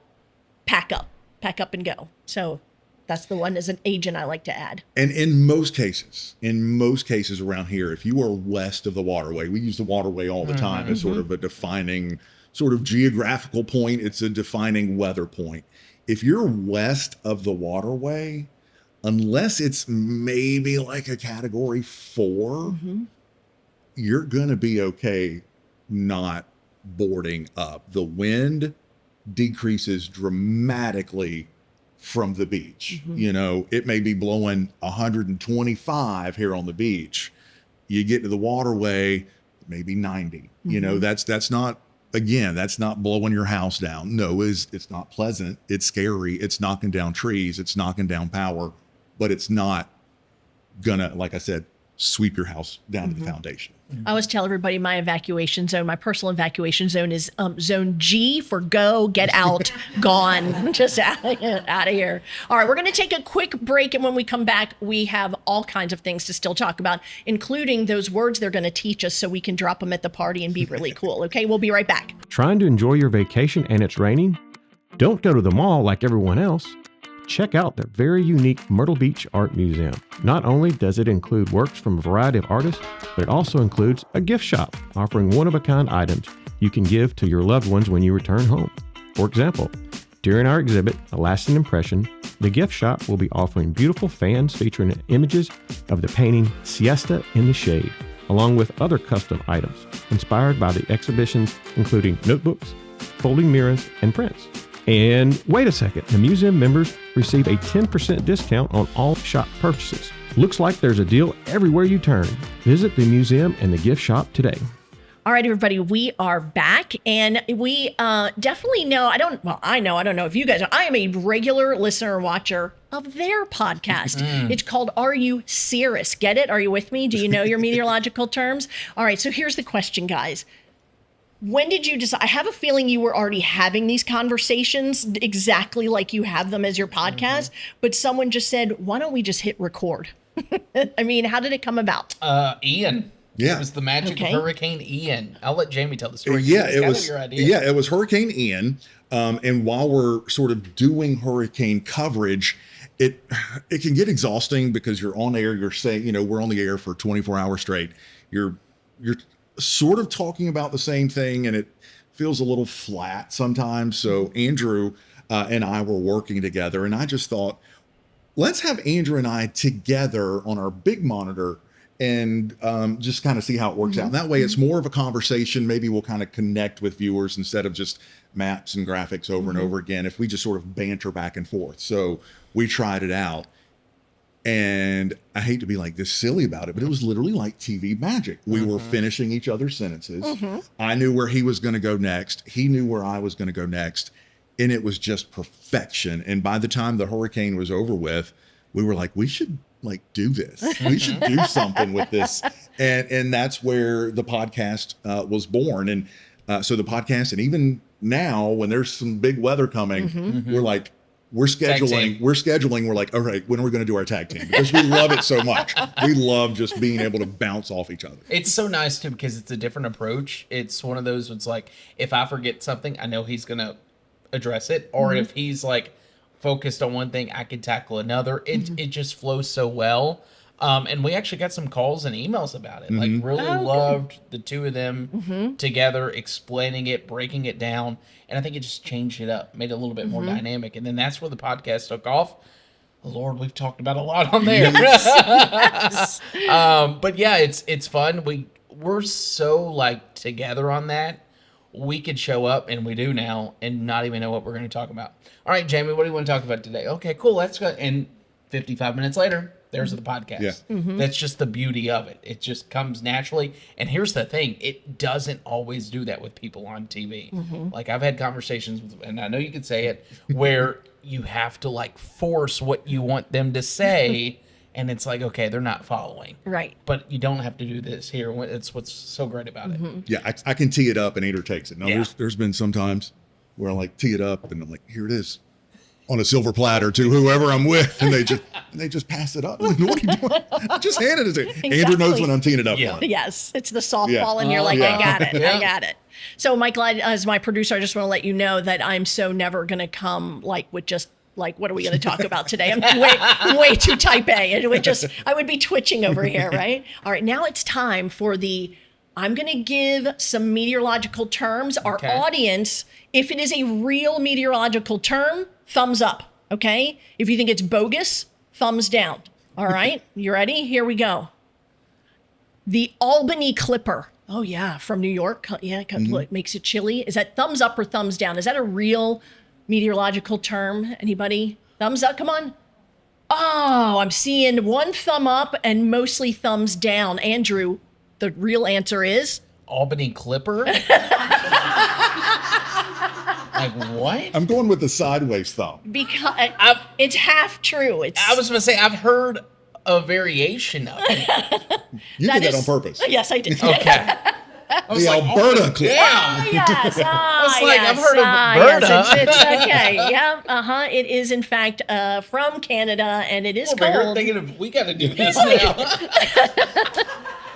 pack up and go. So that's the one as an agent I like to add. And in most cases around here, if you are west of the waterway, we use the waterway all the time as sort of a defining sort of geographical point. It's a defining weather point. If you're west of the waterway, unless it's maybe like a Category 4, you're going to be okay not boarding up. The wind decreases dramatically from the beach. You know, it may be blowing 125 here on the beach. You get to the waterway, maybe 90. You know, that's not, again, that's not blowing your house down. No, it's not pleasant. It's scary. It's knocking down trees. It's knocking down power, but it's not gonna, like I said, sweep your house down to the foundation. I always tell everybody my evacuation zone, my personal evacuation zone is zone G for go, get out, gone, just out of here. All right, we're going to take a quick break. And when we come back, we have all kinds of things to still talk about, including those words they're going to teach us so we can drop them at the party and be really cool. Okay, we'll be right back. Trying to enjoy your vacation and it's raining? Don't go to the mall like everyone else. Check out their very unique Myrtle Beach Art Museum. Not only does it include works from a variety of artists, but it also includes a gift shop offering one-of-a-kind items you can give to your loved ones when you return home. For example, during our exhibit, A Lasting Impression, the gift shop will be offering beautiful fans featuring images of the painting Siesta in the Shade, along with other custom items inspired by the exhibitions, including notebooks, folding mirrors, and prints. And wait a second, the museum members receive a 10% discount on all shop purchases. Looks like there's a deal everywhere you turn. Visit the museum and the gift shop today. All right, everybody, we are back, and we definitely know, I don't know if you guys are, I am a regular listener and watcher of their podcast. It's called Are You Cirrus? Get it? Are you with me? Do you know your meteorological terms? All right, so here's the question, guys. When did you decide? I have a feeling you were already having these conversations exactly like you have them as your podcast, but someone just said, why don't we just hit record? I mean, how did it come about? Ian. Yeah. It was the magic of Hurricane Ian. I'll let Jamie tell the story. It was Hurricane Ian. And while we're sort of doing hurricane coverage, it can get exhausting because you're on air. You're saying, we're on the air for 24 hours straight. You're sort of talking about the same thing, and it feels a little flat sometimes. So Andrew and I were working together, and I just thought, let's have Andrew and I together on our big monitor and just kind of see how it works out. And that way it's more of a conversation. Maybe we'll kind of connect with viewers instead of just maps and graphics over and over again, if we just sort of banter back and forth. So we tried it out. And I hate to be like this silly about it, but it was literally like TV magic. We were finishing each other's sentences. I knew where he was going to go next. He knew where I was going to go next. And it was just perfection. And by the time the hurricane was over with, we were like, we should do this. We should do something with this. And that's where the podcast was born. And so the podcast, and even now when there's some big weather coming, we're like, we're scheduling. We're like, all right, when are we going to do our tag team? Because we love it so much. We love just being able to bounce off each other. It's so nice too because it's a different approach. It's one of those. It's like if I forget something, I know he's going to address it, or if he's like focused on one thing, I can tackle another. It just flows so well. And we actually got some calls and emails about it. Like really loved the two of them together, explaining it, breaking it down. And I think it just changed it up, made it a little bit more dynamic. And then that's where the podcast took off. Lord, we've talked about a lot on there. Yes. But yeah, it's fun. We're so together on that. We could show up, and we do now, and not even know what we're going to talk about. All right, Jamie, what do you want to talk about today? Okay, cool. Let's go. And 55 minutes later, there's the podcast. Yeah. That's just the beauty of it. It just comes naturally. And here's the thing. It doesn't always do that with people on TV. Like I've had conversations with, and I know you could say it, where you have to force what you want them to say. And it's like, okay, they're not following. Right. But you don't have to do this here. It's what's so great about it. Yeah, I can tee it up and Andrew takes it. Now, there's been some times where I tee it up and I'm like, here it is. On a silver platter to whoever I'm with, and they just pass it up. Like, what are you doing? Just hand it to me. Exactly. Andrew knows when I'm teeing it up. Yeah. For him. Yes, it's the softball, and you're like, I got it, I got it. So, Michael, as my producer, I just want to let you know that I'm so never going to come with just what are we going to talk about today? I'm way too type A. I would be twitching over here, right? All right, now it's time for I'm going to give some meteorological terms. Our audience, if it is a real meteorological term, thumbs up, okay? If you think it's bogus, thumbs down. All right, you ready? Here we go. The Albany Clipper. Oh, yeah, from New York. Yeah, it makes it chilly. Is that thumbs up or thumbs down? Is that a real meteorological term? Anybody? Thumbs up, come on. Oh, I'm seeing one thumb up and mostly thumbs down. Andrew, the real answer is Albany Clipper? Like what? I'm going with the sideways thumb. because it's half true. I was going to say, I've heard a variation of it. You That did that is- on purpose. Yes, I did. Okay. The Alberta clip. Yeah. Yes. was like, yes, I've heard of yes, Berta. it's okay. Yeah. It is in fact from Canada, and it is Over here cold. thinking of, we got to do this now.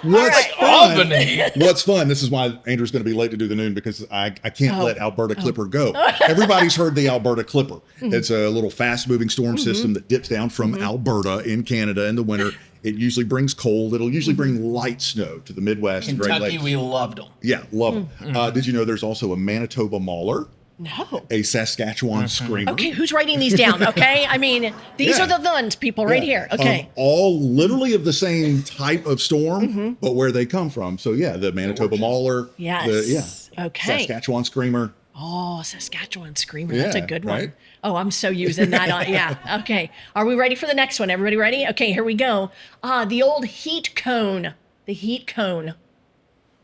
What's fun? Albany. What's fun? This is why Andrew's going to be late to do the noon, because I can't let Alberta Clipper go. Everybody's heard the Alberta Clipper. It's a little fast-moving storm system that dips down from Alberta in Canada in the winter. It usually brings cold. It'll usually bring light snow to the Midwest and Great Kentucky, Lakes. we loved them. Yeah, love them. Did you know there's also a Manitoba Mauler, No. a Saskatchewan Screamer? Okay, who's writing these down? Okay, I mean these Yeah. are the ones, people, right here. Okay. All literally of the same type of storm, but where they come from. So yeah, the Manitoba Mauler. Yes. Okay. Saskatchewan Screamer. Oh, Saskatchewan Screamer. That's a Yeah, good one. right? Oh, I'm so using that on. Yeah. Okay. Are we ready for the next one? Everybody ready? Okay, here we go. The old heat cone. The heat cone.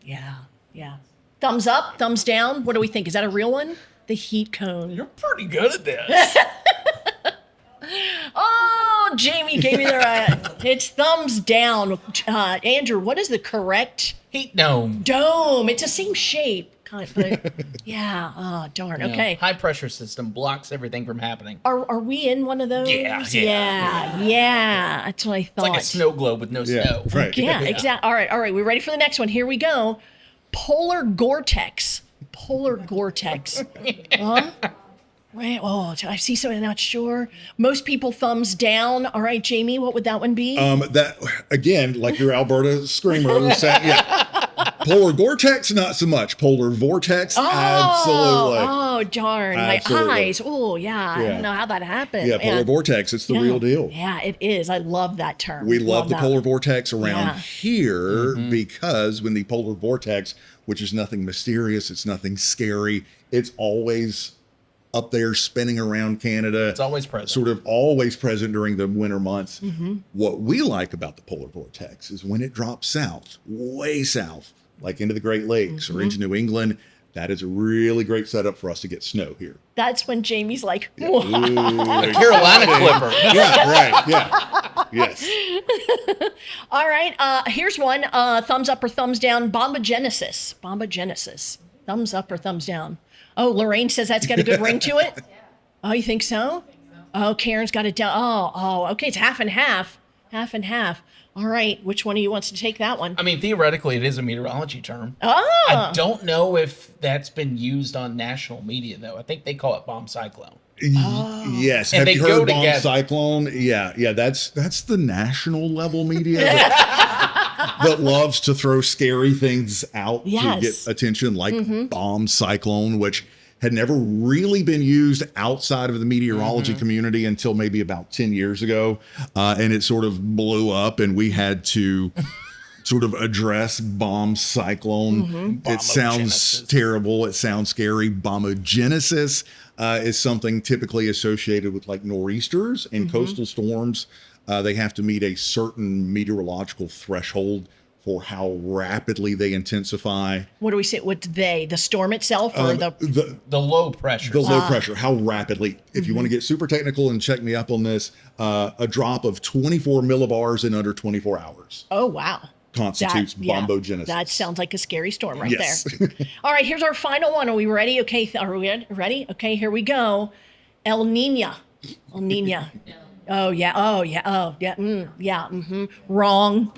Yeah. Yeah. Thumbs up, thumbs down. What do we think? Is that a real one? The heat cone. You're pretty good at this. Oh, Jamie gave me the right. It's thumbs down. Andrew, what is the correct Heat dome. dome? It's the same shape. Kind of, but yeah. Oh, darn. You know, Okay. high pressure system blocks everything from happening. Are we in one of those? Yeah. Yeah. That's what I thought. It's like a snow globe with no Yeah, snow. right. Yeah, exactly. All right. We're ready for the next one. Here we go. Polar Gore-Tex. Polar Gore-Tex. Huh? Right. Oh, I see something. Not sure. Most people thumbs down. All right, Jamie, what would that one be? That again, like your Alberta Screamer. Polar Gore-Tex, not so much. Polar Vortex, absolutely. Oh, darn. Absolutely. My eyes. Oh, yeah. I Yeah. don't know how that happened. Yeah, Polar man. Vortex, it's the real deal. Yeah, it is. I love that term. We love the that. polar vortex around Yeah. here because when the polar vortex, which is nothing mysterious, it's nothing scary, it's always up there spinning around Canada. It's always present. Sort of always present during the winter months. What we like about the polar vortex is when it drops south, way south, like into the Great Lakes or into New England. That is a really great setup for us to get snow here. That's when Jamie's like, Ooh, Carolina Clipper. yeah, right. Yeah. Yes. all right. Here's one. Thumbs up or thumbs down. Bombogenesis. Bombogenesis. Thumbs up or thumbs down. Oh, Lorraine says that's got a good ring to it. Oh, you think so? Oh, Karen's got it down. Oh, okay. It's half and half. Half and half. All right. Which one of you wants to take that one? I mean, theoretically, it is a meteorology term. Oh. I don't know if that's been used on national media, though. I think they call it bomb cyclone. Yes. And Have they you go heard bomb together. cyclone? Yeah. That's the national level media that loves to throw scary things out Yes. to get attention, like bomb cyclone, which had never really been used outside of the meteorology community until maybe about 10 years ago. And it sort of blew up, and we had to sort of address bomb cyclone. It sounds Bombogenesis. terrible. It sounds scary. Bombogenesis is something typically associated with like nor'easters and coastal storms. They have to meet a certain meteorological threshold for how rapidly they intensify. What do we say? What's they? The storm itself or The low pressure. the low pressure, how rapidly, if you want to get super technical and check me up on this, a drop of 24 millibars in under 24 hours Oh, wow. constitutes bombogenesis. That sounds like a scary storm right Yes. there. All right, here's our final one. Are we ready? Okay, are we ready? Okay, here we go. El Nino. El Nino. Oh, yeah. Oh, yeah. Oh, yeah. Yeah. Wrong.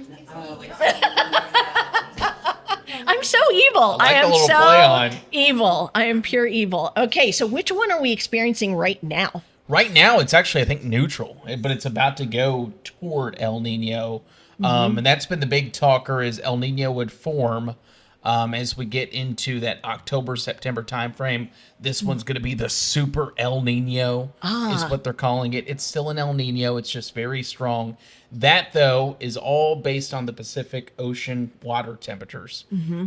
I'm so evil. I like am the little so play on. evil. I am pure evil. Okay, so which one are we experiencing right now? Right now, it's actually, I think, neutral, but it's about to go toward El Nino. And that's been the big talker is El Nino would form as we get into that October, September timeframe. This one's going to be the super El Nino is what they're calling it. It's still an El Nino. It's just very strong. That, though, is all based on the Pacific Ocean water temperatures.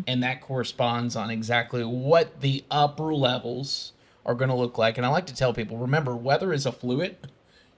And that corresponds on exactly what the upper levels are going to look like. And I like to tell people, remember, weather is a fluid.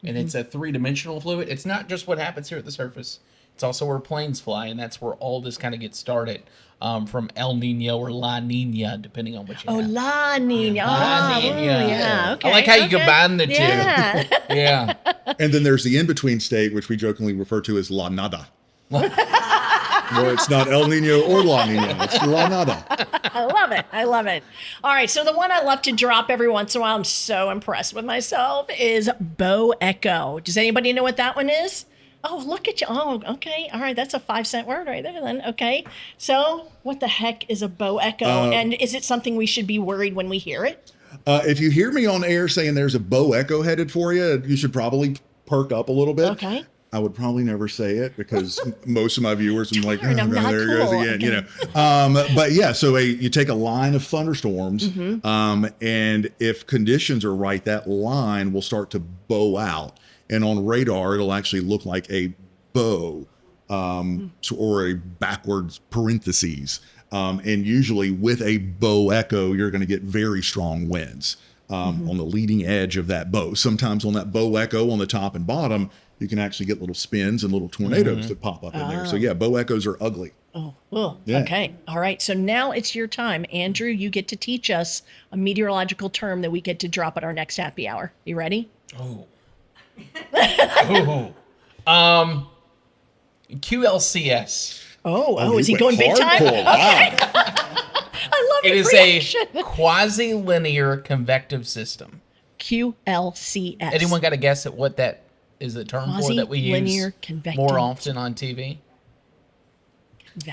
and it's a three-dimensional fluid. It's not just what happens here at the surface. It's also where planes fly, and that's where all this kind of gets started, from El Nino or La Nina, depending on what you have. La Nina. La Oh, Nina. yeah. Okay. I like how you combine the Yeah. two. Yeah. And then there's the in-between state, which we jokingly refer to as La Nada. Where it's not El Nino or La Nina, it's La Nada. I love it. I love it. All right. So the one I love to drop every once in a while, I'm so impressed with myself, is bow echo. Does anybody know what that one is? Oh, look at you. Oh, okay. All right. That's a 5-cent word right there then. Okay. So what the heck is a bow echo? And is it something we should be worried when we hear it? If you hear me on air saying there's a bow echo headed for you, you should probably perk up a little bit. Okay. I would probably never say it because most of my viewers are like, oh, Darn, I'm no, not there he goes cool. again, Okay. you know. But yeah, so you take a line of thunderstorms, and if conditions are right, that line will start to bow out. And on radar, it'll actually look like a bow, or a backwards parentheses. And usually with a bow echo, you're going to get very strong winds on the leading edge of that bow. Sometimes on that bow echo on the top and bottom, you can actually get little spins and little tornadoes that pop up in there. So yeah, bow echoes are ugly. Oh, well, Yeah. okay. All right. So now it's your time. Andrew, you get to teach us a meteorological term that we get to drop at our next happy hour. You ready? Oh. QLCS. Oh, is he you going went big time? hardcore. Wow. I love It your is reaction. a quasi-linear convective system. QLCS. Anyone got a guess at what that is the term for that we Quasi-linear use convective. more often on TV?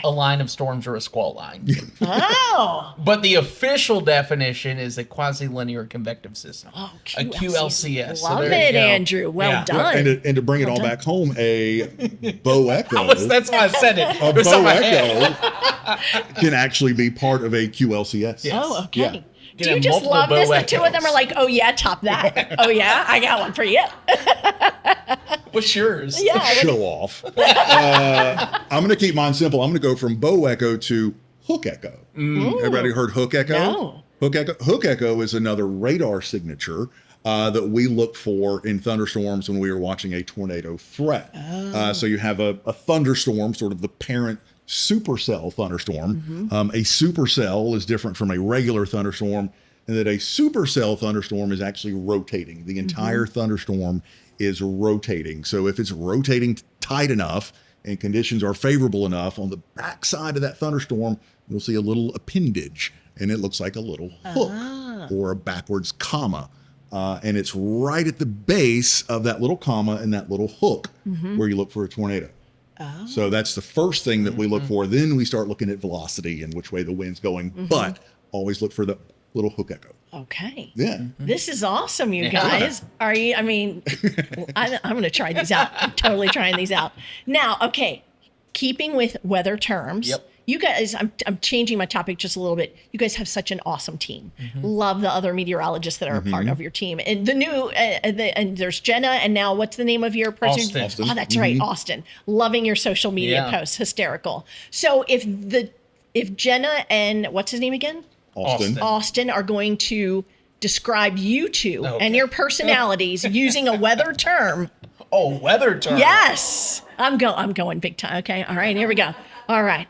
A line of storms or a squall line. Oh. But the official definition is a quasi-linear convective system. Oh, A QLCS. So Love there you it, go. Andrew. Well Yeah. done. And to bring it all back home, a bow echo. That's why I said it. A It was on bow my head. echo can actually be part of a QLCS. Yeah. Oh, okay. Yeah. Do Can you have just multiple love this? bow The two of them echoes. are like, oh, yeah, top that. Oh, yeah, I got one for you. What's yours? Yeah. Show off. I'm going to keep mine simple. I'm going to go from bow echo to hook echo. Everybody heard hook echo? No. Hook echo is another radar signature that we look for in thunderstorms when we are watching a tornado threat. So you have a thunderstorm, sort of the parent supercell thunderstorm. A supercell is different from a regular thunderstorm, and that a supercell thunderstorm is actually rotating. The entire thunderstorm is rotating. So if it's rotating tight enough and conditions are favorable enough, on the backside of that thunderstorm, you'll see a little appendage, and it looks like a little hook or a backwards comma. And it's right at the base of that little comma and that little hook where you look for a tornado. So that's the first thing that we look for. Then we start looking at velocity and which way the wind's going, but always look for the little hook echo. Okay. Yeah. This is awesome, you Yeah. guys. Are you? I mean, I'm going to try these out. I'm totally trying these out. Now, okay, keeping with weather terms. Yep. You guys, I'm changing my topic just a little bit. You guys have such an awesome team. Love the other meteorologists that are a part of your team. And the new, and there's Jenna, and now what's the name of your person? Austin. Oh, that's right, Austin. Loving your social media Yeah. posts, hysterical. So if Jenna and what's his name again? Austin. Austin are going to describe you two Okay. and your personalities using a weather term. Oh, weather term. Yes, I'm going big time. Okay, all right, here we go. All right.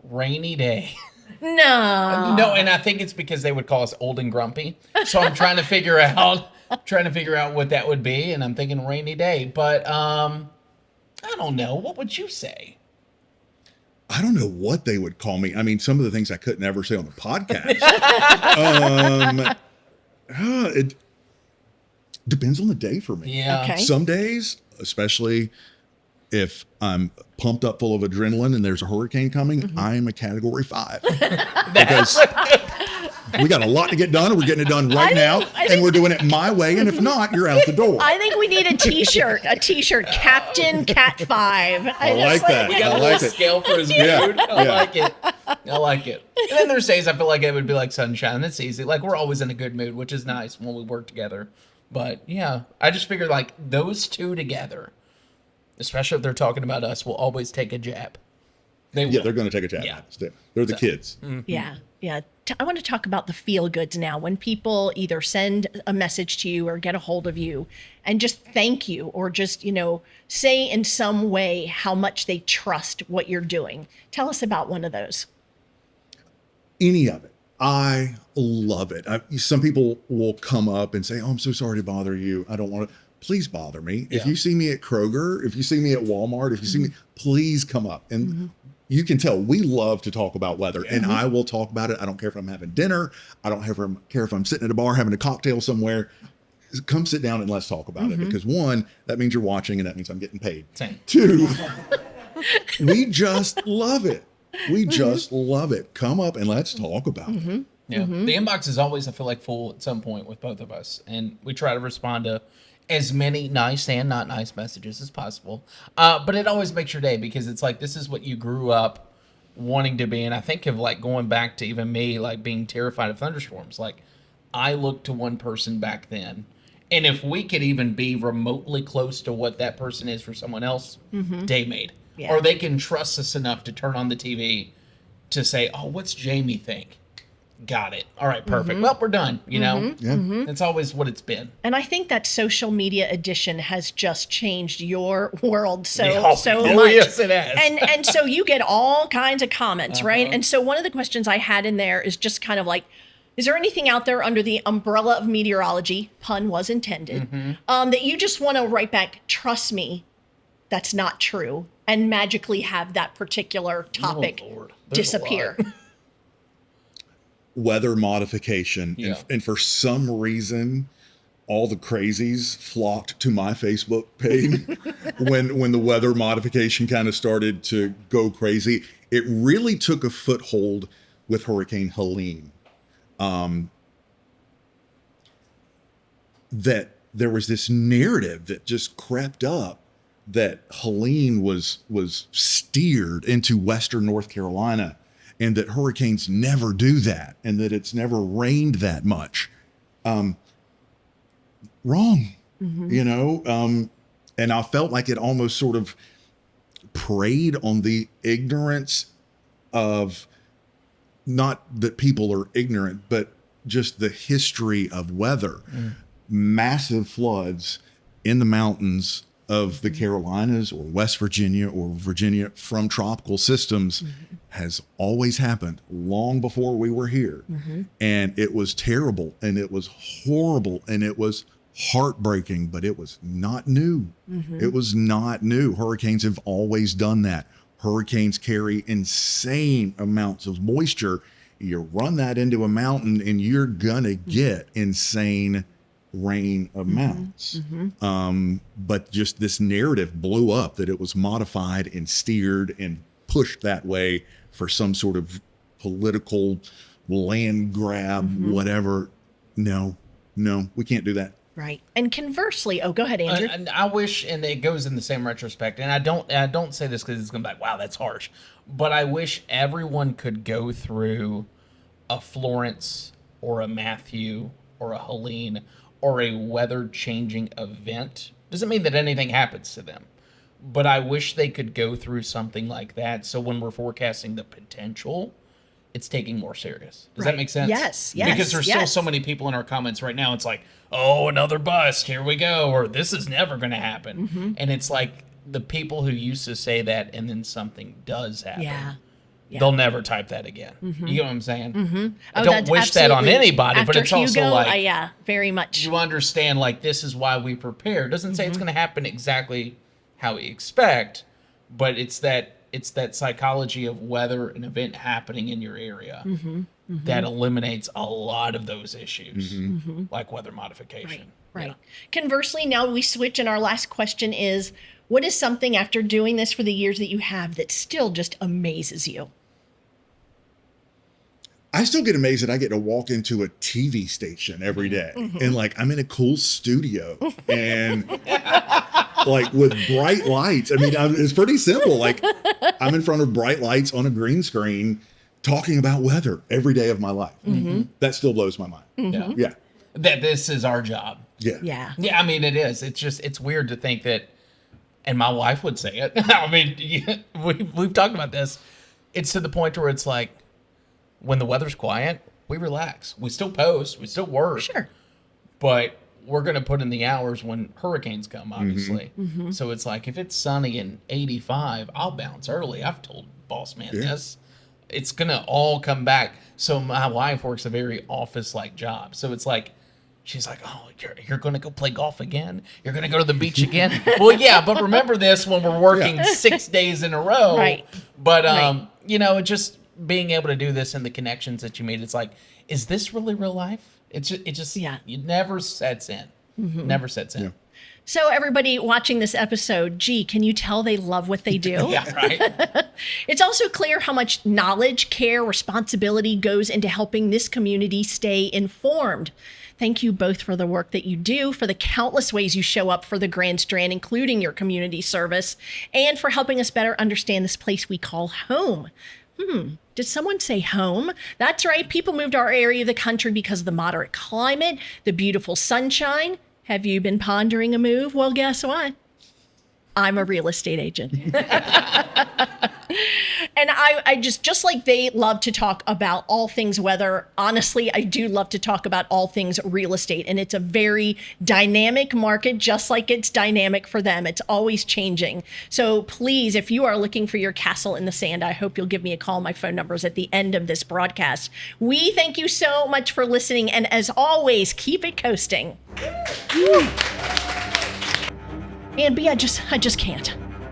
Rainy day. No. No, and I think it's because they would call us old and grumpy. So I'm trying to figure out what that would be, and I'm thinking rainy day. But I don't know. What would you say? I don't know what they would call me. I mean, some of the things I couldn't ever say on the podcast. It depends on the day for me. Yeah. Okay. Some days, especially if I'm pumped up full of adrenaline and there's a hurricane coming, I'm a category 5. Because we got a lot to get done, and we're getting it done right now, and we're doing it my way. And if not, you're out the door. I think we need a T-shirt. Captain Cat 5. I like that. We got I a like little it. scale for his mood. Yeah, I yeah. like it. I like it. And then there's days I feel like it would be like sunshine. That's easy. Like we're always in a good mood, which is nice when we work together. But yeah, I just figured like those two together, especially if they're talking about us, will always take a jab. They will. Yeah, they're going to take a jab Yeah. at us. They're the kids. Yeah. I want to talk about the feel goods now. When people either send a message to you or get a hold of you and just thank you, or just, say in some way how much they trust what you're doing. Tell us about one of those. Any of it. I love it. Some people will come up and say, "Oh, I'm so sorry to bother you. I don't want to." Please bother me. If you see me at Kroger, if you see me at Walmart, if you see me, please come up. And you can tell we love to talk about weather, and I will talk about it. I don't care if I'm having dinner. I don't care if I'm sitting at a bar having a cocktail somewhere. Come sit down and let's talk about it, because one, that means you're watching, and that means I'm getting paid. Same. Two, we just love it. We just love it. Come up and let's talk about it. Yeah. The inbox is always, I feel like, full at some point with both of us. And we try to respond to as many nice and not nice messages as possible. But it always makes your day, because it's like, this is what you grew up wanting to be. And I think of like going back to even me, like being terrified of thunderstorms. Like, I looked to one person back then. And if we could even be remotely close to what that person is for someone else, day made. Yeah. Or they can trust us enough to turn on the TV to say, "Oh, what's Jamie think?" Got it. All right, perfect. Well, we're done. Yeah. That's always what it's been. And I think that social media edition has just changed your world so Oh, much. yes, it has. And so you get all kinds of comments, right? And so one of the questions I had in there is just kind of like, is there anything out there under the umbrella of meteorology, pun was intended, that you just want to write back, "Trust me, that's not true," and magically have that particular topic Lord. There's a disappear? lot. Weather modification. Yeah. And for some reason, all the crazies flocked to my Facebook page when the weather modification kind of started to go crazy. It really took a foothold with Hurricane Helene. That there was this narrative that just crept up that Helene was steered into Western North Carolina, and that hurricanes never do that, and that it's never rained that much. Wrong, and I felt like it almost sort of preyed on the ignorance of, not that people are ignorant, but just the history of weather. Massive floods in the mountains of the Carolinas or West Virginia or Virginia from tropical systems has always happened long before we were here. And it was terrible, and it was horrible, and it was heartbreaking, but it was not new. It was not new. Hurricanes have always done that. Hurricanes carry insane amounts of moisture. You run that into a mountain and you're gonna get insane rain amounts. But just this narrative blew up that it was modified and steered and pushed that way for some sort of political land grab, whatever. No, we can't do that. Right. And conversely, go ahead, Andrew. And I wish, and it goes in the same retrospect, and I don't say this because it's going to be like, wow, that's harsh, but I wish everyone could go through a Florence or a Matthew or a Helene or a weather-changing event. Doesn't mean that anything happens to them, but I wish they could go through something like that, so when we're forecasting the potential, it's taking more serious. Does that make sense? Yes. Because there's still so many people in our comments right now, it's like, "Oh, another bust, here we go," or "This is never going to happen." And it's like the people who used to say that and then something does happen. They'll never type that again. You get what I'm saying? I don't wish that on anybody, but it's also like, very much. you understand, like, this is why we prepare. It doesn't say it's going to happen exactly how we expect, but it's that psychology of weather, an event happening in your area that eliminates a lot of those issues, like weather modification. Right. Conversely, now we switch, and our last question is, what is something after doing this for the years that you have that still just amazes you? I still get amazed that I get to walk into a TV station every day and like I'm in a cool studio and like with bright lights. I mean, it's pretty simple. Like I'm in front of bright lights on a green screen talking about weather every day of my life. That still blows my mind. Yeah. That this is our job. Yeah. I mean, it is. It's just, it's weird to think that, and my wife would say it. I mean, we've talked about this. It's to the point where it's like, when the weather's quiet, we relax. We still post, we still work. Sure. But we're going to put in the hours when hurricanes come, obviously. So it's like, if it's sunny and 85, I'll bounce early. I've told boss man this. It's going to all come back. So my wife works a very office-like job. So it's like, she's like, oh, you're going to go play golf again? You're going to go to the beach again? Well, yeah, but remember this when we're working 6 days in a row. Right. But, you know, just being able to do this and the connections that you made, it's like, is this really real life? It just it never sets in. Never sets in. Yeah. So everybody watching this episode, gee, can you tell they love what they do? Yeah, right. It's also clear how much knowledge, care, responsibility goes into helping this community stay informed. Thank you both for the work that you do, for the countless ways you show up for the Grand Strand, including your community service, and for helping us better understand this place we call home. Did someone say home? That's right. People moved to our area of the country because of the moderate climate, the beautiful sunshine. Have you been pondering a move? Well, guess what? I'm a real estate agent. And I just like they love to talk about all things weather. Honestly, I do love to talk about all things real estate. And it's a very dynamic market, just like it's dynamic for them. It's always changing. So please, if you are looking for your castle in the sand, I hope you'll give me a call. My phone number is at the end of this broadcast. We thank you so much for listening. And as always, keep it coasting. And B, I just can't.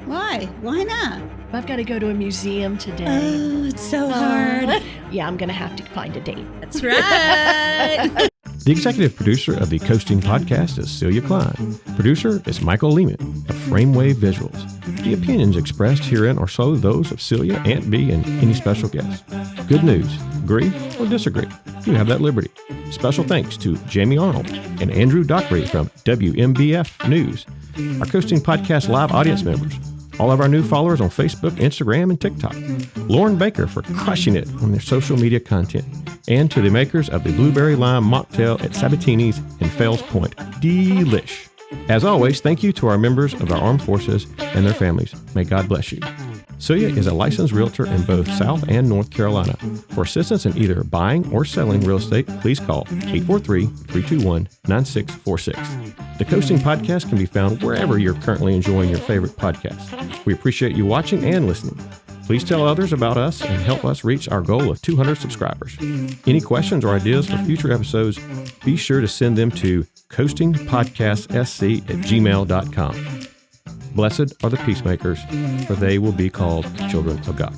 Why? Why not? I've got to go to a museum today. Oh, it's so hard. Yeah, I'm going to have to find a date. That's right. The executive producer of the Coasting Podcast is Celia Klein. Producer is Michael Lehman of Framewave Visuals. The opinions expressed herein are solely those of Celia, Aunt B, and any special guest. Good news. Agree or disagree? You have that liberty. Special thanks to Jamie Arnold and Andrew Dockery from WMBF News, our Coasting Podcast live audience members, all of our new followers on Facebook, Instagram, and TikTok, Lauren Baker for crushing it on their social media content, and to the makers of the Blueberry Lime Mocktail at Sabatini's in Fells Point. Delish. As always, thank you to our members of our armed forces and their families. May God bless you. Celia is a licensed realtor in both South and North Carolina. For assistance in either buying or selling real estate, please call 843-321-9646. The Coasting Podcast can be found wherever you're currently enjoying your favorite podcast. We appreciate you watching and listening. Please tell others about us and help us reach our goal of 200 subscribers. Any questions or ideas for future episodes, be sure to send them to coastingpodcastsc@gmail.com. Blessed are the peacemakers, for they will be called children of God.